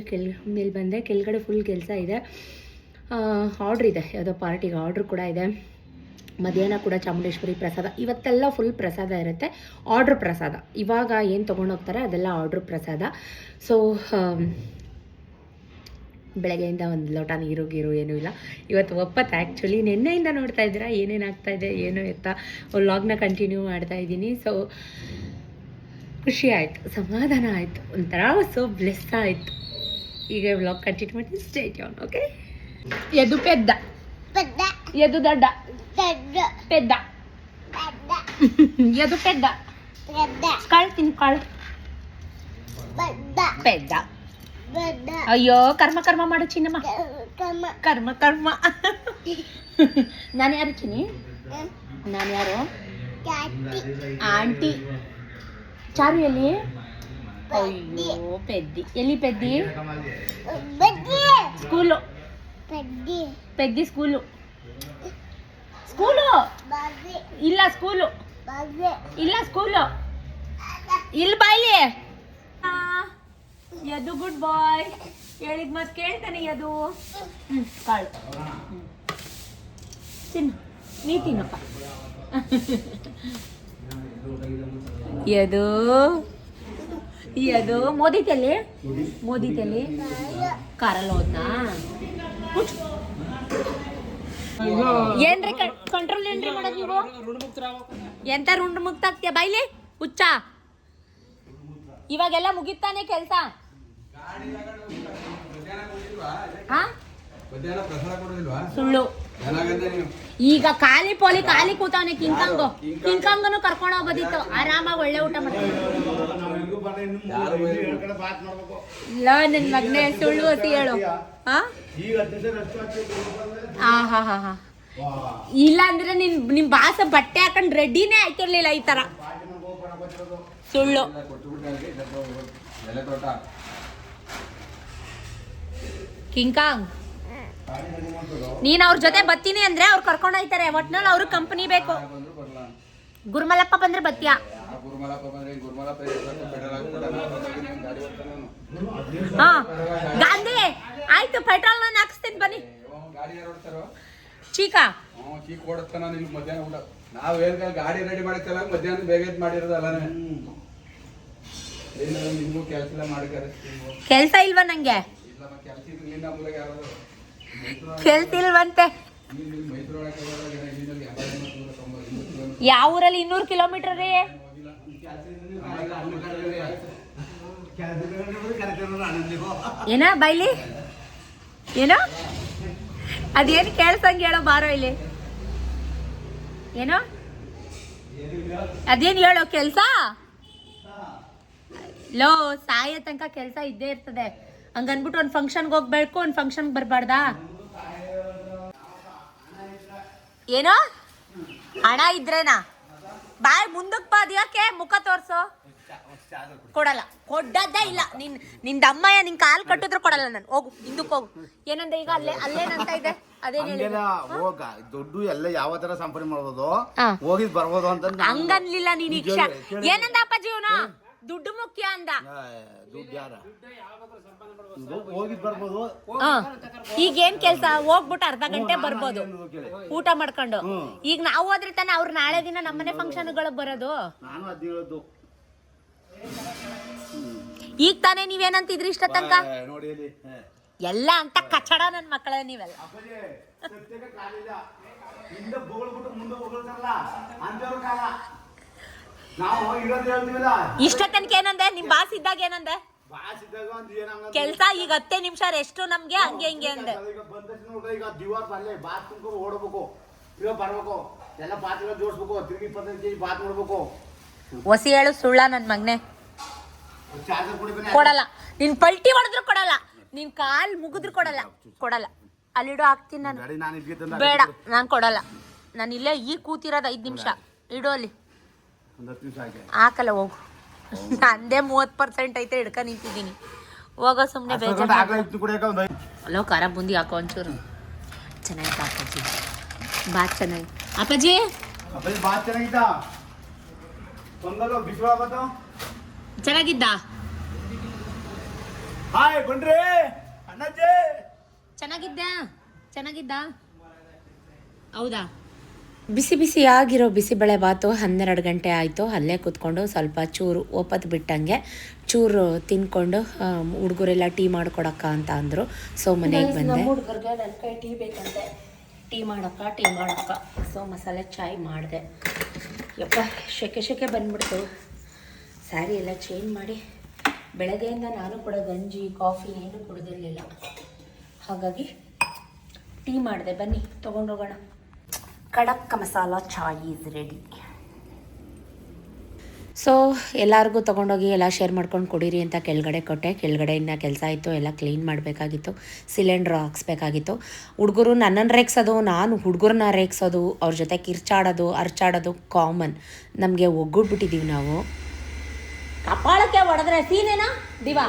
ಮೇಲೆ ಬಂದೆ. ಕೆಳಗಡೆ ಫುಲ್ ಕೆಲಸ ಇದೆ, ಆರ್ಡ್ರ್ ಇದೆ, ಯಾವುದೋ ಪಾರ್ಟಿಗೆ ಆರ್ಡ್ರ್ ಕೂಡ ಇದೆ. ಮಧ್ಯಾಹ್ನ ಕೂಡ ಚಾಮುಂಡೇಶ್ವರಿ ಪ್ರಸಾದ, ಇವತ್ತೆಲ್ಲ ಫುಲ್ ಪ್ರಸಾದ ಇರುತ್ತೆ. ಆರ್ಡ್ರ್ ಪ್ರಸಾದ, ಇವಾಗ ಏನು ತೊಗೊಂಡೋಗ್ತಾರೆ ಅದೆಲ್ಲ ಆರ್ಡ್ರ್ ಪ್ರಸಾದ. ಸೊ ಬೆಳಗ್ಗೆಯಿಂದ ಒಂದು ಲೋಟ ನೀರು ಏನೂ ಇಲ್ಲ. ಇವತ್ತು ಒಪ್ಪತ್ತು ಆ್ಯಕ್ಚುಲಿ. ನಿನ್ನೆಯಿಂದ ನೋಡ್ತಾ ಇದ್ದೀರಾ ಏನೇನಾಗ್ತಾಯಿದೆ ಏನು ಎತ್ತ ವ್ಲಾಗ್ನ ಕಂಟಿನ್ಯೂ ಮಾಡ್ತಾ ಇದ್ದೀನಿ. ಸೊ ಖುಷಿ ಆಯಿತು, ಸಮಾಧಾನ ಆಯಿತು, ಒಂಥರ ಸೊ ಬ್ಲೆಸ್ ಆಯಿತು. ಈಗ ವ್ಲಾಗ್ ಕಂಟಿನ್ಯೂ ಮಾಡ್ತೀನಿ, ಸ್ಟೇ ಟ್ಯೂನ್. ಓಕೆ. ಎದು ಪೆದ್ದ, ಎದು ದಡ್ಡ, ಪೆದ್ದ, ಎದು ಪೆದ್ದ, ಕಾಳು ತಿನ್ನು ಕಾಳು. ಪೆದ್ದ. ಅಯ್ಯೋ ಕರ್ಮ ಕರ್ಮ ಮಾಡು ಚಿನ್ನಮ್ಮ. ಕರ್ಮ ಕರ್ಮ. ನಾನು ಯಾರು ಚಿನ್ನಿ? ನಾನು ಯಾರು? ಆಂಟಿ. ಚಾರು ಎಲ್ಲಿ? ಅಯ್ಯೋ ಪೆದ್ದಿ. ಎಲ್ಲಿ ಪೆದ್ದಿ? ಸ್ಕೂಲು. ಪೆದ್ದಿ ಸ್ಕೂಲು. ಸ್ಕೂಲು ಇಲ್ಲ, ಸ್ಕೂಲು ಇಲ್ಲ, ಸ್ಕೂಲು ಇಲ್ಲಿ ಬಾಯ್ಲಿ. ಯದು ಗುಡ್ ಬಾಯ್. ಹೇಳಿದ್ ಮತ್ ಕೇಳ್ತಾನೆ ಯದು. ಕಾಳು ತಿನ್ನು, ನೀ ತಿನ್ನಪ್ಪ. ಯದು ಯದು ಮೋದಿ ತಲೆ ಕಾರಲ್ಲಿ ಹೋದ್ನಾ? ಏನ್ರಿ ಕಂಟ್ರೋಲ್ ಏನ್ರಿ ಮಾಡೋದು ನೀವು? ಎಂತ ರುಂಡ್ ಮುಕ್ತ ಆಗ್ತೀಯ ಬಾಯ್ಲಿ ಹುಚ್ಚ? ಇವಾಗೆಲ್ಲ ಮುಗಿತಾನೆ ಕೆಲ್ಸ. ಸುಳ್ಳು. ಈಗ ಖಾಲಿ ಕೂತವನೆ. ಕಿಂಕಾಂಗನು ಕರ್ಕೊಂಡು ಹೋಗೋದಿತ್ತು, ಆರಾಮಾಗಿ ಒಳ್ಳೆ ಊಟ ಮಾಡ್ತೀನಿ. ಇಲ್ಲ ನನ್ ಮಗನೇ, ಸುಳ್ಳು ಹೊತ್ತಿ ಹೇಳು. ಹಾ ಇಲ್ಲ ಅಂದ್ರೆ ನಿಮ್ ಬಾಸ ಬಟ್ಟೆ ಹಾಕೊಂಡ್ ರೆಡಿನೇ ಆಯ್ತಿರ್ಲಿಲ್ಲ ಈ ತರ. ಸುಳ್ಳು. ಕಿಂಕಾಂಗ್ ನೀನ್ ಅವ್ರ ಜೊತೆ ಬತ್ತೀನಿ ಅಂದ್ರೆ ಅವ್ರು ಕರ್ಕೊಂಡು ಹೋಯ್ತಾರೆ. ಒಟ್ನಲ್ಲಿ ಅವ್ರಿಗೆ ಕಂಪನಿ ಬೇಕು. ಗುರುಮಲಪ್ಪ ಬಂದ್ರೆ ಬತ್ತೀಯಾ? ಹಾ ಗಾಂಧಿ ಆಯ್ತು, ಪೆಟ್ರೋಲ್ ನಾನು ಹಾಕಿಸ್ತೀನಿ ಬನ್ನಿ. ಚೀಕಾ ನಾವ್ ಏನ್ ಗಾಡಿ ರೆಡಿ ಮಾಡಿತ್ತಲ್ಲ, ಮಧ್ಯಾಹ್ನ ಬೇಗ ಮಾಡಿರೋದಲ್ಲ. ಕೆಲ್ಸ ಇಲ್ವಾ ನಂಗೆ? ಕೆಲ್ಸ ಇಲ್ವಂತೆ. ಯಾವ ಊರಲ್ಲಿ? 200 ಕಿಲೋಮೀಟರ್ ರೀ. ಏನ ಬೈಲಿ? ಏನೋ ಅದೇನು ಕೇಳ್ಸಂಗೆ ಹೇಳೋ, ಬಾರೋ ಇಲ್ಲಿ. ಏನೋ ಅದೇನು ಹೇಳೋ ಕೆಲ್ಸ? ಲೋ ಸಾಯ ತನಕ ಕೆಲ್ಸ ಇದ್ದೇ ಇರ್ತದೆ. ಹಂಗನ್ಬಿಟ್ಟು ಒಂದು ಫಂಕ್ಷನ್ಗೆ ಹೋಗ್ಬೇಕು, ಒಂದು ಫಂಕ್ಷನ್ಗೆ ಬರಬಾರ್ದಾ? ಏನೋ ಹಣ ಇದ್ರೇನಾ? ಬಾಯ್ ಮುಂದಕ್ಕೆ ಬಾದ್ಯಾಕೆ ಮುಖ ತೋರ್ಸು. ಕೊಡಲ್ಲ, ಕೊಡದ್ದೇ ಇಲ್ಲ. ನಿಂದ ಅಮ್ಮಯ್ಯ ನಿನ್ ಕಾಲ್ ಕಟ್ಟಿದ್ರು ಕೊಡಲ್ಲ ನಾನು. ಹೋಗು, ಹಿಂದಕ್ಕೆ ಹೋಗು. ಏನಂದ್ರೆ ಈಗ ಅಲ್ಲೇನಂತ ಇದೆ ದುಡ್ಡು ಎಲ್ಲ ಯಾವ ತರ ಸಂಪಾದನೆ ಮಾಡ್ಬೋದು, ಹೋಗಿದ್ ಬರ್ಬೋದು ಅಂತ ಹಂಗನ್ಲಿಲ್ಲ ನೀನ್. ಏನಂದ ಅಪ್ಪಾಜಿ ಇವನು? ದುಡ್ಡು ಮುಖ್ಯ ಅಂದ. ದುಡ್ಡು ಯಾರ ಹೋಗಿದ್ ಬರ್ಬೋದು. ಈಗ ಏನ್ ಕೆಲ್ಸ? ಹೋಗ್ಬಿಟ್ಟು ಅರ್ಧ ಗಂಟೆ ಬರ್ಬೋದು ಊಟ ಮಾಡ್ಕೊಂಡು. ಈಗ ನಾವು ಹೋದ್ರೆ ತಾನೆ ಅವ್ರು ನಾಳೆ ದಿನ ನಮ್ಮನೆ ಫಂಕ್ಷನ್ಗಳಿಗೆ ಬರೋದು. ನಾನು ಅದ್ ಹೇಳೋದು. ಈಗ ತಾನೇ ನೀವೇನಂತಿದ್ರಿ ಇಷ್ಟ ತನಕ? ಎಲ್ಲ ಅಂತ ಕಚಡ ನನ್ ಮಕ್ಕಳ ನೀವೆಲ್ಲ. ಇಷ್ಟ ತನಕ ಏನಂದೆ? ನಿಮ್ ಬಾಸ್ ಇದ್ದಾಗ ಏನಂದೆ? ಕೆಲ್ಸ ಈಗ 10 ನಿಮಿಷ ರೆಸ್ಟ್ ನಮ್ಗೆ, ಹಂಗೆ ಹಿಂಗೆ ಅಂದೆ. ಹೊಸಿ ಹೇಳು ಸುಳ್ಳ ನನ್ ಮಗ್ನೆ. ಕೊಡಲ್ಲ. ನಿನ್ ಪಲ್ಟಿ ಹೊಡೆದ್ರು ಕೊಡಲ್ಲ, ನಿನ್ ಕಾಲ್ ಮುಗಿದ್ರು ಕೊಡಲ್ಲ. ಅಲ್ಲಿಡೋ ಹಾಕ್ತೀನಿ ನಾನು. ಬೇಡ, ನಾನ್ ಕೊಡಲ್ಲ. ನಾನು ಇಲ್ಲೇ ಈ ಕೂತಿರೋದು 5 ನಿಮಿಷ. ಇಡೋ ಅಲ್ಲಿ. ಹಾಕಲ್ಲ, ಹೋಗು. ನಂದೇ 30% ಐತೆ, ಹಿಡ್ಕ ನಿಂತಿದ್ದೀನಿ. ಹೋಗೋ ಸುಮ್ನೆ. ಬೇಜಾರು. ಅಲ್ಲೋ ಖಾರ ಬುಂದಿ ಹಾಕೋ ಒಂಚೂರು. ಚೆನ್ನಾಗಿತ್ತು ಅಪ್ಪಾಜಿ, ಬಾತ್ ಚೆನ್ನಾಗಿ. ಅಪ್ಪಾಜಿ ಚೆನ್ನಾಗಿದ್ದ? ಚೆನ್ನಾಗಿದ್ದ? ಹೌದಾ? ಬಿಸಿ ಬಿಸಿಯಾಗಿರೋ ಬಿಸಿಬೇಳೆ ಬಾತು 12 ಗಂಟೆ ಆಯಿತು. ಅಲ್ಲೇ ಕೂತ್ಕೊಂಡು ಸ್ವಲ್ಪ ಚೂರು ಒಪ್ಪತ್ತು ಬಿಟ್ಟಂಗೆ ಚೂರು ತಿನ್ಕೊಂಡು ಹುಡುಗರೆಲ್ಲ ಟೀ ಮಾಡ್ಕೊಡಕ್ಕ ಅಂತ ಅಂದರು. ಸೊ ಮನೆಗೆ ಬಂದೆ. ಹುಡುಗರಿಗೆ ನನ್ನ ಕೈ ಟೀ ಬೇಕಂತೆ. ಟೀ ಮಾಡಕ್ಕ ಸೊ ಮಸಾಲೆ ಚಾಯ್ ಮಾಡಿದೆ. ಯಪ್ಪ ಶೆಕೆ ಬಂದ್ಬಿಡ್ತು. ಸ್ಯಾರಿ ಎಲ್ಲ ಚೇಂಜ್ ಮಾಡಿ ಬೆಳಗ್ಗೆಯಿಂದ ನಾನು ಕೂಡ ಗಂಜಿ ಕಾಫಿ ಏನು ಕುಡಿದಿರಲಿಲ್ಲ. ಹಾಗಾಗಿ ಟೀ ಮಾಡಿದೆ. ಬನ್ನಿ ತೊಗೊಂಡೋಗೋಣ. ಕಡಕ್ ಮಸಾಲ ಚಾಯ್ ಈಸ್ ರೆಡಿ. ಸೊ ಎಲ್ಲರಿಗೂ ತೊಗೊಂಡೋಗಿ ಎಲ್ಲ ಶೇರ್ ಮಾಡ್ಕೊಂಡು ಕೊಡಿರಿ ಅಂತ ಕೆಳಗಡೆ ಕೊಟ್ಟೆ. ಕೆಳಗಡೆ ಇನ್ನು ಕೆಲಸ ಇತ್ತು, ಎಲ್ಲ ಕ್ಲೀನ್ ಮಾಡಬೇಕಾಗಿತ್ತು, ಸಿಲಿಂಡ್ರ್ ಹಾಕ್ಸ್ಬೇಕಾಗಿತ್ತು. ಹುಡುಗರು ನನ್ನನ್ನು ರೇಗ್ಸೋದು, ನಾನು ಹುಡುಗರನ್ನ ರೇಗ್ಸೋದು, ಅವ್ರ ಜೊತೆ ಕಿರ್ಚಾಡೋದು ಅರ್ಚಾಡೋದು ಕಾಮನ್. ನಮಗೆ ಒಗ್ಗೂಡ್ಬಿಟ್ಟಿದ್ದೀವಿ ನಾವು. ಕಪಾಳಕ್ಕೆ ಹೊಡೆದ್ರೆ ಸೀನೇನಾ ದಿವಾ?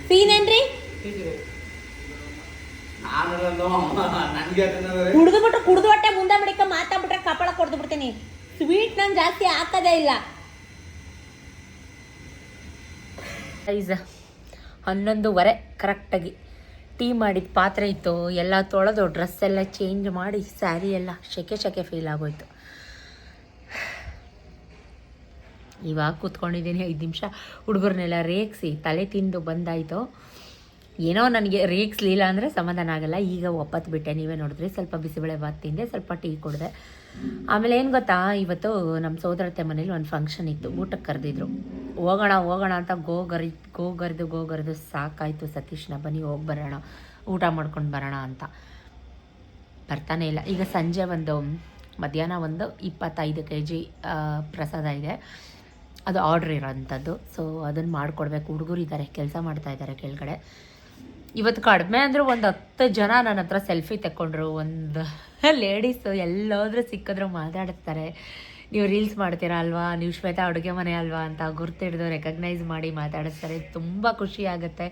ಸೀನೇನ್ರಿ? ಕುಡ್ದು ಹೊಟ್ಟೆ ಮುಂದೆ ಬಿಡಿಕ ಮಾತಾಡ್ಬಿಟ್ರೆ ಕಪಾಳ ಕೊಡ್ದು ಬಿಡ್ತೀನಿ. ಸ್ವೀಟ್ ನಾನು ಜಾಸ್ತಿ ಹಾಕೋದೇ ಇಲ್ಲ. 11:15 ಕರೆಕ್ಟಾಗಿ ಟೀ ಮಾಡಿದ ಪಾತ್ರೆ ಇತ್ತು, ಎಲ್ಲ ತೊಳೆದು ಡ್ರೆಸ್ ಎಲ್ಲ ಚೇಂಜ್ ಮಾಡಿ ಸ್ಯಾರಿ ಎಲ್ಲ ಶೆಕೆ ಫೀಲ್ ಆಗೋಯ್ತು. ಇವಾಗ ಕೂತ್ಕೊಂಡಿದ್ದೀನಿ 5 ನಿಮಿಷ ಹುಡುಗರನ್ನೆಲ್ಲ ರೇಗಿಸಿ ತಲೆ ತಿಂದು ಬಂದಾಯಿತು. ಏನೋ ನನಗೆ ರೇಗಿಸ್ಲಿಲ್ಲ ಅಂದರೆ ಸಮಾಧಾನ ಆಗೋಲ್ಲ. ಈಗ ಒಪ್ಪತ್ತು ಬಿಟ್ಟೆ, ನೀವೇ ನೋಡಿದ್ರಿ. ಸ್ವಲ್ಪ ಬಿಸಿಬೇಳೆ ಭಾತ್ ತಿಂದೆ, ಸ್ವಲ್ಪ ಟೀ ಕುಡಿದೆ. ಆಮೇಲೆ ಏನು ಗೊತ್ತಾ, ಇವತ್ತು ನಮ್ಮ ಸೋದರತೆ ಮನೇಲಿ ಒಂದು ಫಂಕ್ಷನ್ ಇತ್ತು, ಊಟಕ್ಕೆ ಕರೆದಿದ್ರು. ಹೋಗೋಣ ಅಂತ ಗೋಗರಿದು ಸಾಕಾಯಿತು. ಸತೀಶ್ನ ಬನ್ನಿ ಹೋಗಿ ಬರೋಣ, ಊಟ ಮಾಡ್ಕೊಂಡು ಬರೋಣ ಅಂತ. ಬರ್ತಾನೆ ಇಲ್ಲ. ಈಗ ಸಂಜೆ ಮಧ್ಯಾಹ್ನ 25 kg ಪ್ರಸಾದ ಇದೆ, ಅದು ಆರ್ಡ್ರ್ ಇರೋಂಥದ್ದು. ಸೊ ಅದನ್ನು ಮಾಡಿಕೊಡ್ಬೇಕು. ಹುಡುಗರು ಇದ್ದಾರೆ, ಕೆಲಸ ಮಾಡ್ತಾಯಿದ್ದಾರೆ ಕೆಳಗಡೆ. ಇವತ್ತು ಕಡಿಮೆ ಅಂದರೂ ಒಂದು 10 ಜನ ನನ್ನ ಹತ್ರ ಸೆಲ್ಫಿ ತೆಕ್ಕೊಂಡ್ರು. ಒಂದು ಲೇಡೀಸು ಎಲ್ಲೋದ್ರೂ ಸಿಕ್ಕಿದ್ರು ಮಾತಾಡ್ತಾರೆ, ನೀವು ರೀಲ್ಸ್ ಮಾಡ್ತೀರಾ ಅಲ್ವಾ, ನೀವು ಶ್ವೇತಾ ಅಡುಗೆ ಮನೆ ಅಲ್ವಾ ಅಂತ ಗುರ್ತಿಡ್ದು ರೆಕಗ್ನೈಸ್ ಮಾಡಿ ಮಾತಾಡಿಸ್ತಾರೆ. ತುಂಬ ಖುಷಿ ಆಗುತ್ತೆ.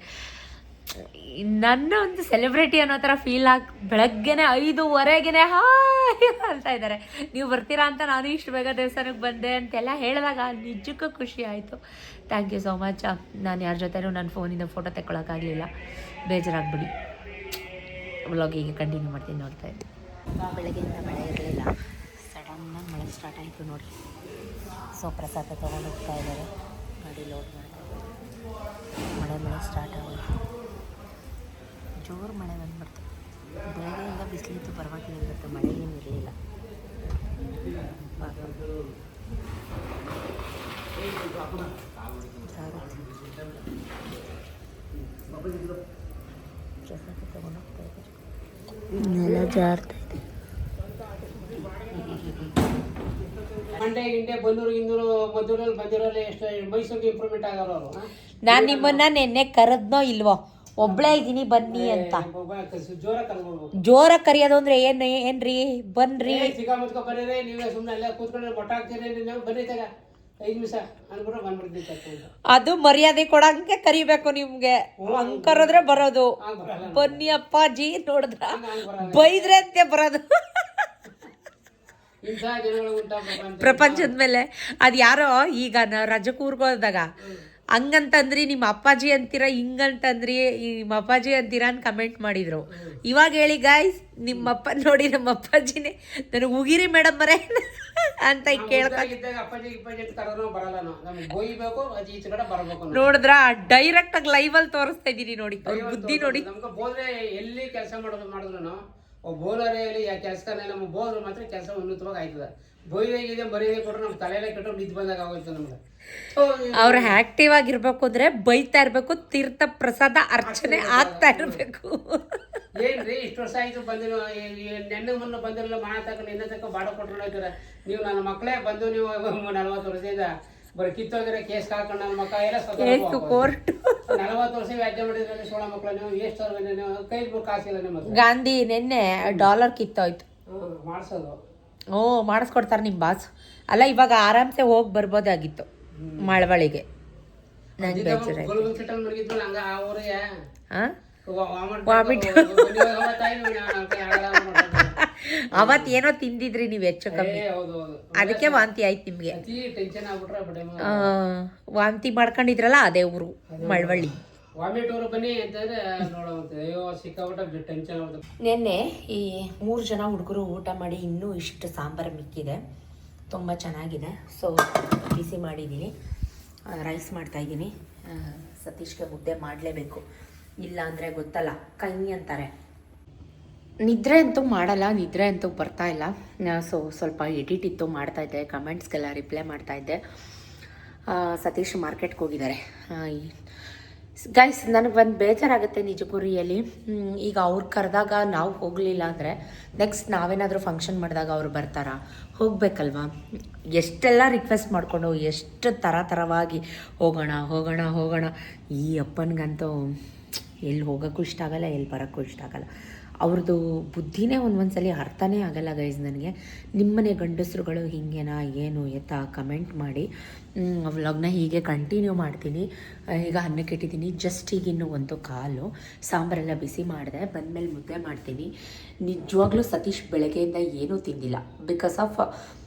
ನನ್ನ ಒಂದು ಸೆಲೆಬ್ರಿಟಿ ಅನ್ನೋ ಥರ ಫೀಲ್ ಬೆಳಗ್ಗೆನೆ 5:15 ಹಾಯ್ ಅಂತ ಇದ್ದಾರೆ. ನೀವು ಬರ್ತೀರಾ ಅಂತ ನಾನು ಇಷ್ಟು ಬೇಗ ದೇವಸ್ಥಾನಕ್ಕೆ ಬಂದೆ ಅಂತೆಲ್ಲ ಹೇಳಿದಾಗ ನಿಜಕ್ಕೂ ಖುಷಿ ಆಯಿತು. Thank you so much. ನಾನು ಯಾರ ಜೊತೆನೂ ನನ್ನ ಫೋನಿಂದ ಫೋಟೋ ತೆಕ್ಕೊಳಕ್ಕಾಗಲಿಲ್ಲ, ಬೇಜಾರಾಗ್ಬಿಡಿ. ವ್ಲಾಗಿಗೆ ಕಂಟಿನ್ಯೂ ಮಾಡ್ತೀನಿ. ನೋಡ್ತಾ ಇದ್ದೆ, ಬೆಳಗ್ಗೆಯಿಂದ ಮಳೆ ಇರಲಿಲ್ಲ, ಸಡನ್ನಾಗಿ ಮಳೆ ಸ್ಟಾರ್ಟ್ ಆಯಿತು ನೋಡಿ. ಸೊ ಪ್ರಸಾದ ತೊಗೊಂಡು ಹೋಗ್ತಾ ಇದ್ದಾರೆ, ಗಾಡಿ ಲೋಡ್ ಮಾಡ್ತಾ ಇದ್ದಾರೆ. ಮಳೆ ಸ್ಟಾರ್ಟ್ ಆಗೋಯ್ತು, ಜೋರು ಮಳೆ ಬಂದ್ಬಿಡ್ತು. ಬೆಳಗ್ಗೆಯಿಂದ ಬಿಸಿಲಿತ್ತು, ಪರವಾಗಿಲ್ಲ, ಇವತ್ತು ಮಳೆ ಏನು ಇರಲಿಲ್ಲ. ಪ್ರಸಾದ ತಗೊಂಡು ಹೋಗ್ತಾ ಇದ್ದಾರೆ, ನೆಲ ಜಾರ್ತಾ ಇದೆ. ಮಂಡ್ಯ ಗಿಂಡೆ ಬನ್ನೂರು ಮದ್ದೂರಲ್ಲಿ ಬಂದಿರೋಲ್ಲ, ಎಷ್ಟು ಮೈಸೂರಿಗೆ ಇಂಪ್ರೂವ್ಮೆಂಟ್ ಆಗೋರು ಅವರು. ನಾನು ನಿಮ್ಮನ್ನ ನಿನ್ನೆ ಕರೆದ್ನೋ ಇಲ್ವೋ, ಒಬ್ಳೇ ಇದ್ದೀನಿ ಬನ್ನಿ ಅಂತ. ಜೋರ ಕರೆಯೋದು ಅಂದ್ರೆ ಏನ್ರಿ ಬನ್ರಿ ಸಿಕ್ಕಾಮತ್ಕೊ ಬರೀರಿ, ನೀವೇ ಸುಮ್ಮನೆ ಎಲ್ಲ ಕೂತ್ಕೊಂಡು ಮೊಟ್ಟ ಹಾಕ್ತೀರಿ, ನೀವು ಬನ್ನಿ ತಗ 5 ನಿಮಿಷ ಅನ್ಬಿಟ್ಟು ಬಂದ್ಬಿಡ್ತೀನಿ. ಅದು ಮರ್ಯಾದೆ ಕೊಡಂಗೆ ಕರಿಬೇಕು ನಿಮ್ಗೆ. ಹಂಗ್ ಕರೆದ್ರೆ ಬರೋದು, ಬನ್ನಿ ಅಪ್ಪಾಜಿ ನೋಡಿದ್ರ ಬೈದ್ರೆ ಅಂತೆ ಬರೋದು. ಪ್ರಪಂಚದ ಮೇಲೆ ಅದು ಯಾರೋ ಈಗ ರಜಕೂರ್ಗೆ ಹೋದಾಗ ಹಂಗಂತಂದ್ರಿ ನಿಮ್ಮ ಅಪ್ಪಾಜಿ ಅಂತೀರಾ, ಹಿಂಗಂತಂದ್ರಿ ನಿಮ್ಮ ಅಪ್ಪಾಜಿ ಅಂತೀರಾ ಅಂತ ಕಮೆಂಟ್ ಮಾಡಿದ್ರು. ಇವಾಗ ಹೇಳಿ ಗಾಯ್ಸ್, ನಿಮ್ಮಪ್ಪ ನೋಡಿ ನಮ್ಮ ಅಪ್ಪಾಜಿನೇ ನನಗೆ ಉಗಿರಿ ಮೇಡಮ್ ಮರೇ ಅಂತ ನೋಡಿದ್ರ ಡೈರೆಕ್ಟ್ ಆಗಿ ಲೈವ್ ಅಲ್ಲಿ ತೋರಿಸ್ತಾ ಇದೀನಿ ನೋಡಿ, ಅವ್ರ ಬುದ್ಧಿ ನೋಡಿ. ಎಲ್ಲಿ ಕೆಲಸ ಮಾಡಿದ್ರು ಬೋಲರೇ ಹೇಳಿ ಕೆಲಸನೇ ನಮ್ಮ ಬೋಲರ್ ಮಾತ್ರ ಕೆಲಸ ಉನ್ನತವಾಗಿ ಆಯ್ತದ. ಬೋಯ್ದಾಗಿದೆ ಬರೀದೇ ಕೊಟ್ರೆ ನಮ್ಮ ತಲೆಯಲ್ಲೇ ಕಟ್ಟೋ ನಿಂತು ಬಂದಾಗ ಆಗೋಯ್ತು ನಮ್ಗೆ. ಅವ್ರು ಆಕ್ಟಿವ್ ಆಗಿರ್ಬೇಕು ಅಂದ್ರೆ ಬೈತಾ ಇರ್ಬೇಕು, ತೀರ್ಥ ಪ್ರಸಾದ ಅರ್ಚನೆ ಆಗ್ತಾ ಇರ್ಬೇಕು. ಏನ್ರಿ ಇಷ್ಟು ವರ್ಷ ಆಯ್ತು ಬಂದಿರೋ, ನೆನ್ನೆ ಮುನ್ನ ಬಂದಿರಲ್ಲ, ಮಾಣ ತಕ್ಕ ನಿನ್ನೆ ತಕ್ಕ ಬಾಡ ಕೊಟ್ರು ಹೋಗ್ತೀರ ನೀವು. ನನ್ನ ಮಕ್ಕಳೇ ಬಂದು ನೀವು 40 ವರ್ಷದಿಂದ ಬರೀ ಕಿತ್ತೋಗಿರೋ ಕೇಸ್ ಹಾಕೊಂಡು ನನ್ನ ಮಕ್ಕ ಎಲ್ಲ 40 ವರ್ಷ ವ್ಯಾಜ್ಯ ಮಾಡಿದ್ರೆ ಸೋಳ ಮಕ್ಕಳು ನೀವು ಎಷ್ಟು ಕೈ ಕಾಸಿಲ್ಲ ನಿಮ್ಮದು. ಗಾಂಧಿ ನಿನ್ನೆ $1 ಕಿತ್ತೋಯ್ತು, ಮಾಡಿಸೋದು. ಮಾಡಿಸ್ಕೊಡ್ತಾರೆ ನಿಮ್ಮ ಬಾಸ್. ಅಲ್ಲ ಇವಾಗ ಆರಾಮ್ಸೆ ಹೋಗಿ ಬರ್ಬೋದಾಗಿತ್ತು ಮಳವಳ್ಳಿಗೆ. ನಂಗೆ ಅವತ್ ಏನೋ ತಿಂದಿದ್ರಿ ನೀವು ಹೆಚ್ಚು ಕಮ್ಮಿ, ಅದಕ್ಕೆ ವಾಂತಿ ಆಯ್ತು ನಿಮ್ಗೆ. ವಾಂತಿ ಮಾಡ್ಕೊಂಡಿದ್ರಲ್ಲ ಅದೇ ಊರು ಮಳವಳ್ಳಿ. ನಿನ್ನೆ ಈ 3 ಜನ ಹುಡುಗರು ಊಟ ಮಾಡಿ ಇನ್ನೂ ಇಷ್ಟು ಸಾಂಬಾರು ಮಿಕ್ಕಿದೆ, ತುಂಬ ಚೆನ್ನಾಗಿದೆ. ಸೊ ಬಿಸಿ ಮಾಡಿದ್ದೀನಿ, ರೈಸ್ ಮಾಡ್ತಾಯಿದ್ದೀನಿ. ಸತೀಶ್ಗೆ ಮುದ್ದೆ ಮಾಡಲೇಬೇಕು, ಇಲ್ಲ ಅಂದರೆ ಗೊತ್ತಲ್ಲ ಕೈ ಅಂತಾರೆ. ನಿದ್ರೆ ಅಂತೂ ಮಾಡಲ್ಲ, ನಿದ್ರೆ ಅಂತೂ ಬರ್ತಾ ಇಲ್ಲ. ಸೊ ಸ್ವಲ್ಪ ಎಡಿಟ್ ಇತ್ತು, ಮಾಡ್ತಾಯಿದ್ದೆ, ಕಮೆಂಟ್ಸ್ಗೆಲ್ಲ ರಿಪ್ಲೈ ಮಾಡ್ತಾಯಿದ್ದೆ. ಸತೀಶ್ ಮಾರ್ಕೆಟ್ಗೆ ಹೋಗಿದ್ದಾರೆ. ಗೈಸ್ ನನಗೆ ಒಂದು ಬೇಜಾರಾಗುತ್ತೆ ನಿಜಕ್ಕೂ ರಿಯಲಿ. ಈಗ ಅವ್ರು ಕರೆದಾಗ ನಾವು ಹೋಗಲಿಲ್ಲ ಅಂದರೆ ನೆಕ್ಸ್ಟ್ ನಾವೇನಾದರೂ ಫಂಕ್ಷನ್ ಮಾಡಿದಾಗ ಅವ್ರು ಬರ್ತಾರಾ? ಹೋಗಬೇಕಲ್ವಾ? ಎಷ್ಟೆಲ್ಲ ರಿಕ್ವೆಸ್ಟ್ ಮಾಡಿಕೊಂಡು ಎಷ್ಟು ಥರವಾಗಿ ಹೋಗೋಣ ಹೋಗೋಣ ಹೋಗೋಣ. ಈ ಅಪ್ಪನಿಗಂತೂ ಎಲ್ಲಿ ಹೋಗೋಕ್ಕೂ ಇಷ್ಟ ಆಗಲ್ಲ, ಎಲ್ಲಿ ಬರೋಕ್ಕೂ ಇಷ್ಟ ಆಗಲ್ಲ. ಅವ್ರದ್ದು ಬುದ್ಧಿನೇ ಒಂದೊಂದ್ಸಲಿ ಅರ್ಥನೇ ಆಗಲ್ಲ ಗೈಸ್ ನನಗೆ. ನಿಮ್ಮನೆ ಗಂಡಸರುಗಳು ಹಿಂಗೇನಾ ಏನು ಎತ್ತಾ ಕಮೆಂಟ್ ಮಾಡಿ. ವ್ಲಾಗ್ನ ಹೀಗೆ ಕಂಟಿನ್ಯೂ ಮಾಡ್ತೀನಿ. ಈಗ ಅನ್ನಕ್ಕೆ ಇಟ್ಟಿದ್ದೀನಿ. ಜಸ್ಟ್ ಈಗ ಇನ್ನೂ ಒಂದು ಕಾಲು ಸಾಂಬಾರೆಲ್ಲ ಬಿಸಿ ಮಾಡಿದೆ, ಬಂದಮೇಲೆ ಮುದ್ದೆ ಮಾಡ್ತೀನಿ. ನಿಜವಾಗ್ಲೂ ಸತೀಶ್ ಬೆಳಗ್ಗೆಯಿಂದ ಏನೂ ತಿಂದಿಲ್ಲ. ಬಿಕಾಸ್ ಆಫ್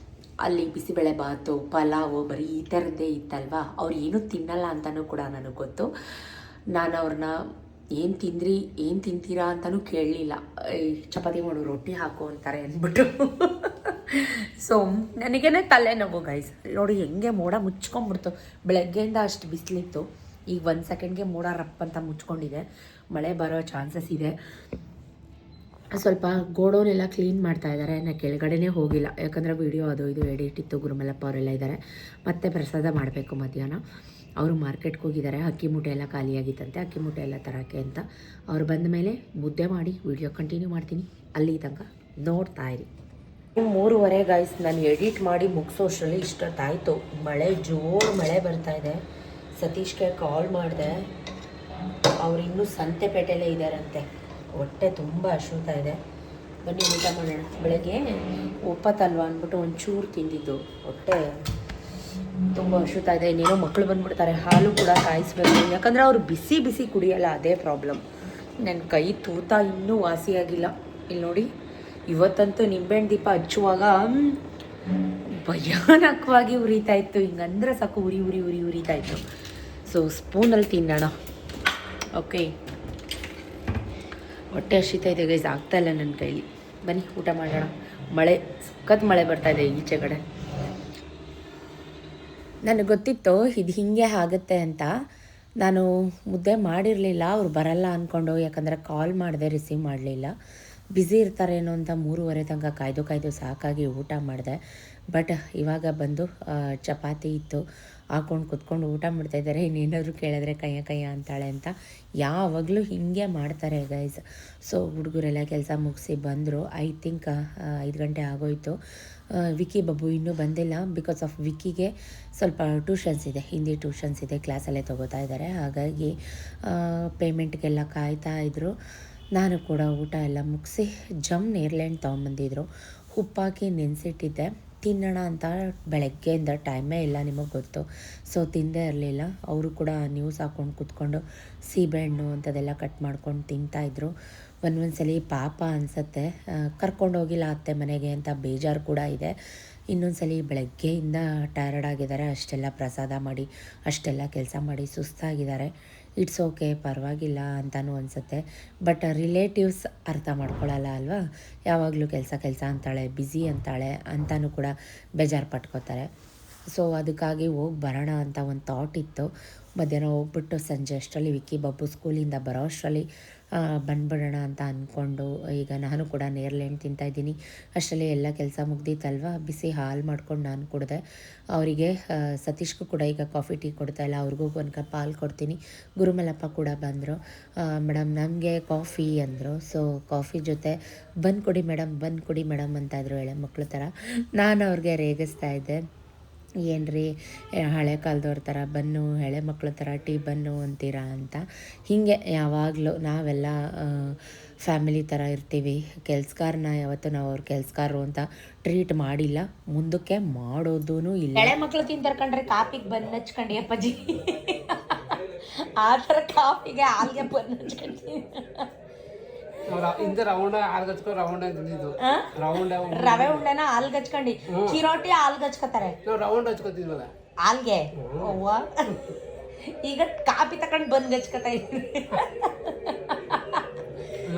ಅಲ್ಲಿ ಬಿಸಿಬೇಳೆ ಬಾತು ಪಲಾವು ಬರೀ ಈ ಥರದ್ದೇ ಇತ್ತಲ್ವ. ಅವ್ರು ಏನೂ ತಿನ್ನಲ್ಲ ಅಂತಲೂ ಕೂಡ ನನಗೆ ಗೊತ್ತು. ನಾನು ಅವ್ರನ್ನ ಏನು ತಿಂದ್ರಿ ಏನು ತಿಂತೀರಾ ಅಂತಲೂ ಕೇಳಲಿಲ್ಲ. ಚಪಾತಿ ಮಾಡು ರೊಟ್ಟಿ ಹಾಕು ಅಂತಾರೆ ಅಂದ್ಬಿಟ್ಟು. ಸೊ ನನಗೇನೆ ತಲೆನೋವು ಗೈಸ್. ನೋಡಿ ಹೆಂಗೆ ಮೋಡ ಮುಚ್ಕೊಂಡ್ಬಿಡ್ತು. ಬೆಳಗ್ಗೆಯಿಂದ ಅಷ್ಟು ಬಿಸಿಲಿತ್ತು. ಈಗ 1 ಸೆಕೆಂಡ್ಗೆ ಮೋಡ ರಪ್ ಅಂತ ಮುಚ್ಕೊಂಡಿದೆ. ಮಳೆ ಬರೋ ಚಾನ್ಸಸ್ ಇದೆ. ಸ್ವಲ್ಪ ಗೋಡೌನೆಲ್ಲ ಕ್ಲೀನ್ ಮಾಡ್ತಾ ಇದ್ದಾರೆ. ನಾನು ಕೆಳಗಡೆನೇ ಹೋಗಿಲ್ಲ, ಯಾಕಂದರೆ ವೀಡಿಯೋ ಅದು ಇದು ಎಡಿಟ್ ಇತ್ತು. ಗುರುಮಲಪ್ಪ ಅವರೆಲ್ಲ ಇದ್ದಾರೆ. ಮತ್ತೆ ಪ್ರಸಾದ ಮಾಡಬೇಕು ಮಧ್ಯಾಹ್ನ. ಅವರು ಮಾರ್ಕೆಟ್ಗೆ ಹೋಗಿದ್ದಾರೆ. ಅಕ್ಕಿ ಮೂಟೆ ಎಲ್ಲ ಖಾಲಿಯಾಗಿತ್ತಂತೆ, ಅಕ್ಕಿ ಮೂಟೆ ಎಲ್ಲ ತರೋಕ್ಕೆ ಅಂತ. ಅವ್ರು ಬಂದ ಮೇಲೆ ಮುದ್ದೆ ಮಾಡಿ ವೀಡಿಯೋ ಕಂಟಿನ್ಯೂ ಮಾಡ್ತೀನಿ. ಅಲ್ಲಿ ತನಕ ನೋಡ್ತಾ ಇರಿ. 3:30 ಗೈಸ್. ನಾನು ಎಡಿಟ್ ಮಾಡಿ ಮುಗಿಸೋಷ್ಟರಲ್ಲಿ ಇಷ್ಟೊತ್ತಾಯಿತು. ಜೋರು ಮಳೆ ಬರ್ತಾಯಿದೆ. ಸತೀಶ್ಗೆ ಕಾಲ್ ಮಾಡಿದೆ. ಅವ್ರು ಇನ್ನೂ ಸಂತೆಪೇಟೆಯಲ್ಲೇ ಇದ್ದಾರಂತೆ. ಹೊಟ್ಟೆ ತುಂಬ ಹಸಿತಾ ಇದೆ. ಬನ್ನಿ ಊಟ ಮಾಡೋಣ. ಬೆಳಗ್ಗೆ ಒಪ್ಪತ್ತಲ್ವ ಅಂದ್ಬಿಟ್ಟು ಒಂಚೂರು ತಿಂದಿದ್ದು. ಹೊಟ್ಟೆ ತುಂಬ ಹಸಿತಾ ಇದೆ. ಇನ್ನೇನೋ ಮಕ್ಕಳು ಬಂದುಬಿಡ್ತಾರೆ. ಹಾಲು ಕೂಡ ಕಾಯಿಸ್ಬೇಕು, ಯಾಕಂದರೆ ಅವರು ಬಿಸಿ ಬಿಸಿ ಕುಡಿಯಲ್ಲ. ಅದೇ ಪ್ರಾಬ್ಲಮ್. ನನ್ನ ಕೈ ತೂತ ಇನ್ನೂ ವಾಸಿಯಾಗಿಲ್ಲ. ಇಲ್ಲಿ ನೋಡಿ, ಇವತ್ತಂತೂ ನಿಂಬೆಹಣ್ಣು ದೀಪ ಹಚ್ಚುವಾಗ ಭಯಾನಕವಾಗಿ ಉರಿತಾ ಇತ್ತು. ಹಿಂಗಂದ್ರೆ ಸಾಕು ಉರಿತಾ ಇತ್ತು. ಸೊ ಸ್ಪೂನಲ್ಲಿ ತಿನ್ನೋಣ. ಓಕೆ, ಹೊಟ್ಟೆ ಹಸಿತಾ ಇದೆ ಗೈಸ್. ಆಗ್ತಾಯಿಲ್ಲ ನನ್ನ ಕೈಲಿ. ಬನ್ನಿ ಊಟ ಮಾಡೋಣ. ಸಖತ್ ಮಳೆ ಬರ್ತಾಯಿದೆ ಈಚೆ ಕಡೆ. ನನಗೆ ಗೊತ್ತಿತ್ತು ಇದು ಹೀಗೆ ಆಗುತ್ತೆ ಅಂತ. ನಾನು ಮುದ್ದೆ ಮಾಡಿರಲಿಲ್ಲ. ಅವ್ರು ಬರಲ್ಲ ಅಂದ್ಕೊಂಡು, ಯಾಕಂದರೆ ಕಾಲ್ ಮಾಡಿದೆ, ರಿಸೀವ್ ಮಾಡಲಿಲ್ಲ. ಬ್ಯುಸಿ ಇರ್ತಾರೇನೋ ಅಂತ 3:30 ತನಕ ಕಾಯ್ದು ಸಾಕಾಗಿ ಊಟ ಮಾಡಿದೆ. ಬಟ್ ಇವಾಗ ಬಂದು ಚಪಾತಿ ಇತ್ತು, ಹಾಕ್ಕೊಂಡು ಕುತ್ಕೊಂಡು ಊಟ ಮಾಡ್ತಾಯಿದ್ದಾರೆ. ಇನ್ನೇನಾದರೂ ಕೇಳಿದ್ರೆ ಕಯ್ಯ ಅಂತಾಳೆ ಅಂತ. ಯಾವಾಗಲೂ ಹೀಗೆ ಮಾಡ್ತಾರೆ ಗೈಸ್. ಸೊ ಹುಡುಗರೆಲ್ಲ ಕೆಲಸ ಮುಗಿಸಿ ಬಂದರು. ಐ ಥಿಂಕ್ 5 ಗಂಟೆ ಆಗೋಯಿತು. ವಿಕ್ಕಿ ಬಬ್ಬು ಇನ್ನೂ ಬಂದಿಲ್ಲ. ಬಿಕಾಸ್ ಆಫ್ ವಿಕ್ಕಿಗೆ ಸ್ವಲ್ಪ ಟ್ಯೂಷನ್ಸ್ ಇದೆ, ಹಿಂದಿ ಟ್ಯೂಷನ್ಸ್ ಇದೆ, ಕ್ಲಾಸಲ್ಲೇ ತೊಗೋತಾ ಇದ್ದಾರೆ. ಹಾಗಾಗಿ ಪೇಮೆಂಟ್ಗೆಲ್ಲ ಕಾಯ್ತಾ ಇದ್ದರು. ನಾನು ಕೂಡ ಊಟ ಎಲ್ಲ ಮುಗಿಸಿ ನೇರ್ಲೆಂಡ್ ತೊಗೊಂಬಂದಿದ್ರು. ಉಪ್ಪಾಕಿ ನೆನೆಸಿಟ್ಟಿದ್ದೆ, ತಿನ್ನೋಣ ಅಂತ. ಬೆಳಗ್ಗೆಯಿಂದ ಟೈಮೇ ಇಲ್ಲ, ನಿಮಗೆ ಗೊತ್ತು. ಸೊ ತಿಂದೇ ಇರಲಿಲ್ಲ. ಅವರು ಕೂಡ ನ್ಯೂಸ್ ಹಾಕ್ಕೊಂಡು ಕೂತ್ಕೊಂಡು ಸೀಬೆಹಣ್ಣು ಅಂಥದ್ದೆಲ್ಲ ಕಟ್ ಮಾಡ್ಕೊಂಡು ತಿಂತಾಯಿದ್ರು. ಒಂದೊಂದ್ಸಲಿ ಪಾಪ ಅನಿಸುತ್ತೆ, ಕರ್ಕೊಂಡೋಗಿಲ್ಲ ಅತ್ತೆ ಮನೆಗೆ ಅಂತ ಬೇಜಾರು ಕೂಡ ಇದೆ. ಇನ್ನೊಂದ್ಸಲಿ ಬೆಳಗ್ಗೆಯಿಂದ ಟಯರ್ಡ್ ಆಗಿದ್ದಾರೆ. ಅಷ್ಟೆಲ್ಲ ಪ್ರಸಾದ ಮಾಡಿ, ಅಷ್ಟೆಲ್ಲ ಕೆಲಸ ಮಾಡಿ ಸುಸ್ತಾಗಿದ್ದಾರೆ. ಇಟ್ಸ್ ಓಕೆ, ಪರವಾಗಿಲ್ಲ ಅಂತಲೂ ಅನಿಸುತ್ತೆ. ಬಟ್ ರಿಲೇಟಿವ್ಸ್ ಅರ್ಥ ಮಾಡ್ಕೊಳ್ಳಲ್ಲ ಅಲ್ವಾ. ಯಾವಾಗಲೂ ಕೆಲಸ ಅಂತಾಳೆ, ಬ್ಯುಸಿ ಅಂತಾಳೆ ಅಂತಲೂ ಕೂಡ ಬೇಜಾರು ಪಟ್ಕೋತಾರೆ. ಸೊ ಅದಕ್ಕಾಗಿ ಹೋಗಿ ಬರೋಣ ಅಂತ ಒಂದು ಥಾಟ್ ಇತ್ತು. ಮಧ್ಯಾಹ್ನ ಹೋಗ್ಬಿಟ್ಟು ಸಂಜೆ ಅಷ್ಟರಲ್ಲಿ ವಿಕ್ಕಿ ಬಬ್ಬು ಸ್ಕೂಲಿಂದ ಬರೋ ಅಷ್ಟರಲ್ಲಿ ಬಂದ್ಬಿಡೋಣ ಅಂತ ಅಂದ್ಕೊಂಡು ಈಗ ನಾನು ಕೂಡ ನೇರ್ಲೆಣ್ಣು ತಿಂತಾಯಿದ್ದೀನಿ. ಅಷ್ಟರಲ್ಲಿ ಎಲ್ಲ ಕೆಲಸ ಮುಗ್ದಿತ್ತಲ್ವ. ಬಿಸಿ ಹಾಲು ಮಾಡ್ಕೊಂಡು ನಾನು ಕುಡಿದೆ. ಅವರಿಗೆ ಸತೀಶ್ಗೂ ಕೂಡ ಈಗ ಕಾಫಿ ಟೀ ಕೊಡ್ತಾಯಿಲ್ಲ, ಅವ್ರಿಗೂ ಒಂದು ಕಪ್ ಹಾಲು ಕೊಡ್ತೀನಿ. ಗುರುಮಲಪ್ಪ ಕೂಡ ಬಂದರು. ಮೇಡಮ್ ನಮಗೆ ಕಾಫಿ ಅಂದರು. ಸೊ ಕಾಫಿ ಜೊತೆ ಬಂದು ಕೊಡಿ ಮೇಡಮ್ ಅಂತಾಯಿದ್ರು ಎಳೆ ಮಕ್ಳ ಥರ. ನಾನು ಅವ್ರಿಗೆ ರೇಗಿಸ್ತಾ ಇದ್ದೆ, ಏನ್ರಿ ಹಳೆ ಕಾಲದವ್ರ ಥರ ಬನ್ನು, ಎಳೆ ಮಕ್ಳ ಥರ ಟೀ ಬನ್ನು ಅಂತೀರಾ ಅಂತ. ಹೀಗೆ ಯಾವಾಗಲೂ ನಾವೆಲ್ಲ ಫ್ಯಾಮಿಲಿ ಥರ ಇರ್ತೀವಿ. ಕೆಲ್ಸಗಾರನ ಯಾವತ್ತೂ ನಾವು ಅವ್ರ ಕೆಲ್ಸಗಾರರು ಅಂತ ಟ್ರೀಟ್ ಮಾಡಿಲ್ಲ, ಮುಂದಕ್ಕೆ ಮಾಡೋದೂ ಇಲ್ಲ. ಎಳೆ ಮಕ್ಳು ತಿಂತರ್ಕೊಂಡ್ರೆ ಕಾಫಿಗೆ ಬನ್ನು ಹಚ್ಕೊಂಡು ಅಪ್ಪಾಜಿ ಆ ಥರ ಕಾಫಿಗೆ ಹಾಲ್ಗೆ ಬನ್ನು ಹಚ್ಕೊಂಡ್ರಿ. ರವೆ ಉಂಡೆನ ಹಾಲ್ಗೆ ಹಚ್ಕೊಂಡು, ಚಿರೋಟಿ ಹಾಲ್ಗೆ ಹಚ್ಕೋತಾರೆ, ರೌಂಡ್ ಹಚ್ಕೋತಿದ್ವಲ್ಲ ಹಾಲ್ಗೆ. ಅವ್ವ ಈಗ ಕಾಫಿ ತಗೊಂಡು ಬಂದು ಹಚ್ಕೋತಾ ಇದ್ದೀನಿ.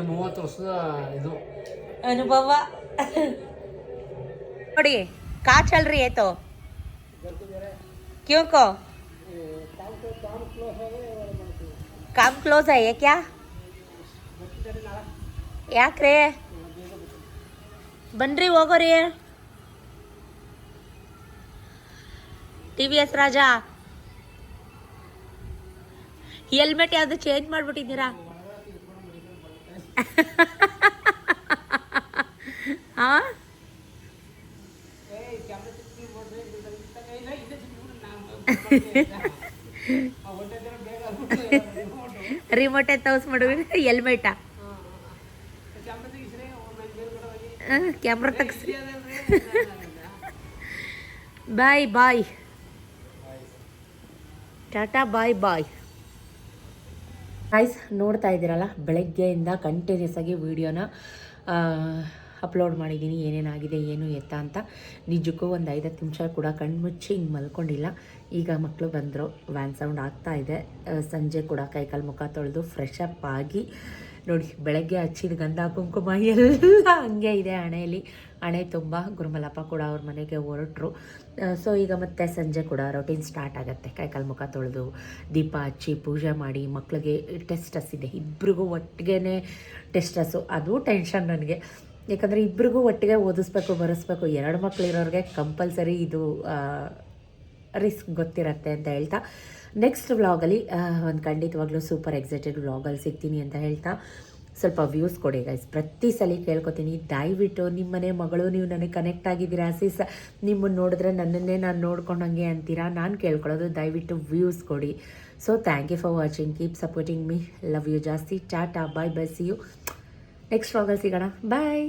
30 ವರ್ಷದ ಇದು ಅನುಭವ ನೋಡಿ. का चल रही है तो क्यों को काम क्लोज है ये क्या? ಯಾಕ್ರೆ ಬನ್ರಿ ಹೋಗೋರಿ. TVS ರಾಜ ಹೆಲ್ಮೆಟ್ ಯಾವುದು ಚೇಂಜ್ ಮಾಡ್ಬಿಟ್ಟಿದ್ದೀರಾ? ಹಾ ರಿಮೋಟ್ ತೌಸ್ ಮಾಡುವ ಹೆಲ್ಮೆಟಾ ಕ್ಯಾಮ್ರಾ ತೆಗ್ಸಿ. ಬಾಯ್ ಬಾಯ್ ಟಾಟಾ ಬಾಯ್ ಬಾಯ್. ಗೈಸ್ ನೋಡ್ತಾ ಇದ್ದೀರಲ್ಲ, ಬೆಳಗ್ಗೆಯಿಂದ ಕಂಟಿನ್ಯೂಸ್ ಆಗಿ ವೀಡಿಯೋನ ಅಪ್ಲೋಡ್ ಮಾಡಿದ್ದೀನಿ, ಏನೇನಾಗಿದೆ ಏನು ಎತ್ತ ಅಂತ. ನಿಜಕ್ಕೂ ಒಂದು 5-10 ನಿಮಿಷ ಕೂಡ ಕಣ್ಮುಚ್ಚಿ ಹಿಂಗೆ ಮಲ್ಕೊಂಡಿಲ್ಲ. ಈಗ ಮಕ್ಕಳು ಬಂದರು, ವ್ಯಾನ್ ಸೌಂಡ್ ಆಗ್ತಾ ಇದೆ. ಸಂಜೆ ಕೂಡ ಕೈಕಾಲು ಮುಖ ತೊಳೆದು ಫ್ರೆಶ್ ಅಪ್ ಆಗಿ ನೋಡಿ, ಬೆಳಗ್ಗೆ ಹಚ್ಚಿದ ಗಂಧ ಕುಂಕುಮ ಎಲ್ಲ ಹಂಗೆ ಇದೆ ಹಣೆಯಲ್ಲಿ. ಹಣೆ ತುಂಬ ಗುರುಮಲಪ್ಪ ಕೂಡ ಅವ್ರ ಮನೆಗೆ ಹೊರಟರು. ಸೊ ಈಗ ಮತ್ತೆ ಸಂಜೆ ಕೂಡ ರೊಟೀನ್ ಸ್ಟಾರ್ಟ್ ಆಗುತ್ತೆ. ಕೈಕಾಲು ಮುಖ ತೊಳೆದು ದೀಪ ಹಚ್ಚಿ ಪೂಜೆ ಮಾಡಿ, ಮಕ್ಕಳಿಗೆ ಟೆಸ್ಟಸ್ ಇದೆ, ಇಬ್ರಿಗೂ ಒಟ್ಟಿಗೆ ಟೆಸ್ಟಸ್ಸು. ಅದು ಟೆನ್ಷನ್ ನನಗೆ, ಯಾಕಂದರೆ ಇಬ್ರಿಗೂ ಒಟ್ಟಿಗೆ ಓದಿಸ್ಬೇಕು ಬರೆಸ್ಬೇಕು. 2 ಮಕ್ಕಳಿರೋರಿಗೆ ಕಂಪಲ್ಸರಿ ಇದು ರಿಸ್ಕ್ ಗೊತ್ತಿರತ್ತೆ ಅಂತ ಹೇಳ್ತಾ, ನೆಕ್ಸ್ಟ್ ವ್ಲಾಗಲ್ಲಿ ಒಂದು ಖಂಡಿತವಾಗ್ಲೂ ಸೂಪರ್ ಎಕ್ಸೈಟೆಡ್ ವ್ಲಾಗಲ್ಲಿ ಸಿಗ್ತೀನಿ ಅಂತ ಹೇಳ್ತಾ, ಸ್ವಲ್ಪ ವ್ಯೂಸ್ ಕೊಡಿ ಗೈಸ್. ಪ್ರತಿ ಸಲ ಕೇಳ್ಕೊತೀನಿ, ದಯವಿಟ್ಟು ನಿಮ್ಮನೆ ಮಗಳು ನೀವು ನನಗೆ ಕನೆಕ್ಟ್ ಆಗಿದ್ದೀರಾ ಸಿಸ್, ನಿಮ್ಮನ್ನು ನೋಡಿದ್ರೆ ನನ್ನನ್ನೇ ನಾನು ನೋಡ್ಕೊಂಡಂಗೆ ಅಂತೀರಾ. ನಾನು ಕೇಳ್ಕೊಳ್ಳೋದು ದಯವಿಟ್ಟು ವ್ಯೂಸ್ ಕೊಡಿ. So thank you for watching, keep supporting me, love you ಜಾಸ್ತಿ. Ta-ta bye bye, see you next ವ್ಲಾಗಲ್ಲಿ ಸಿಗೋಣ, ಬಾಯ್.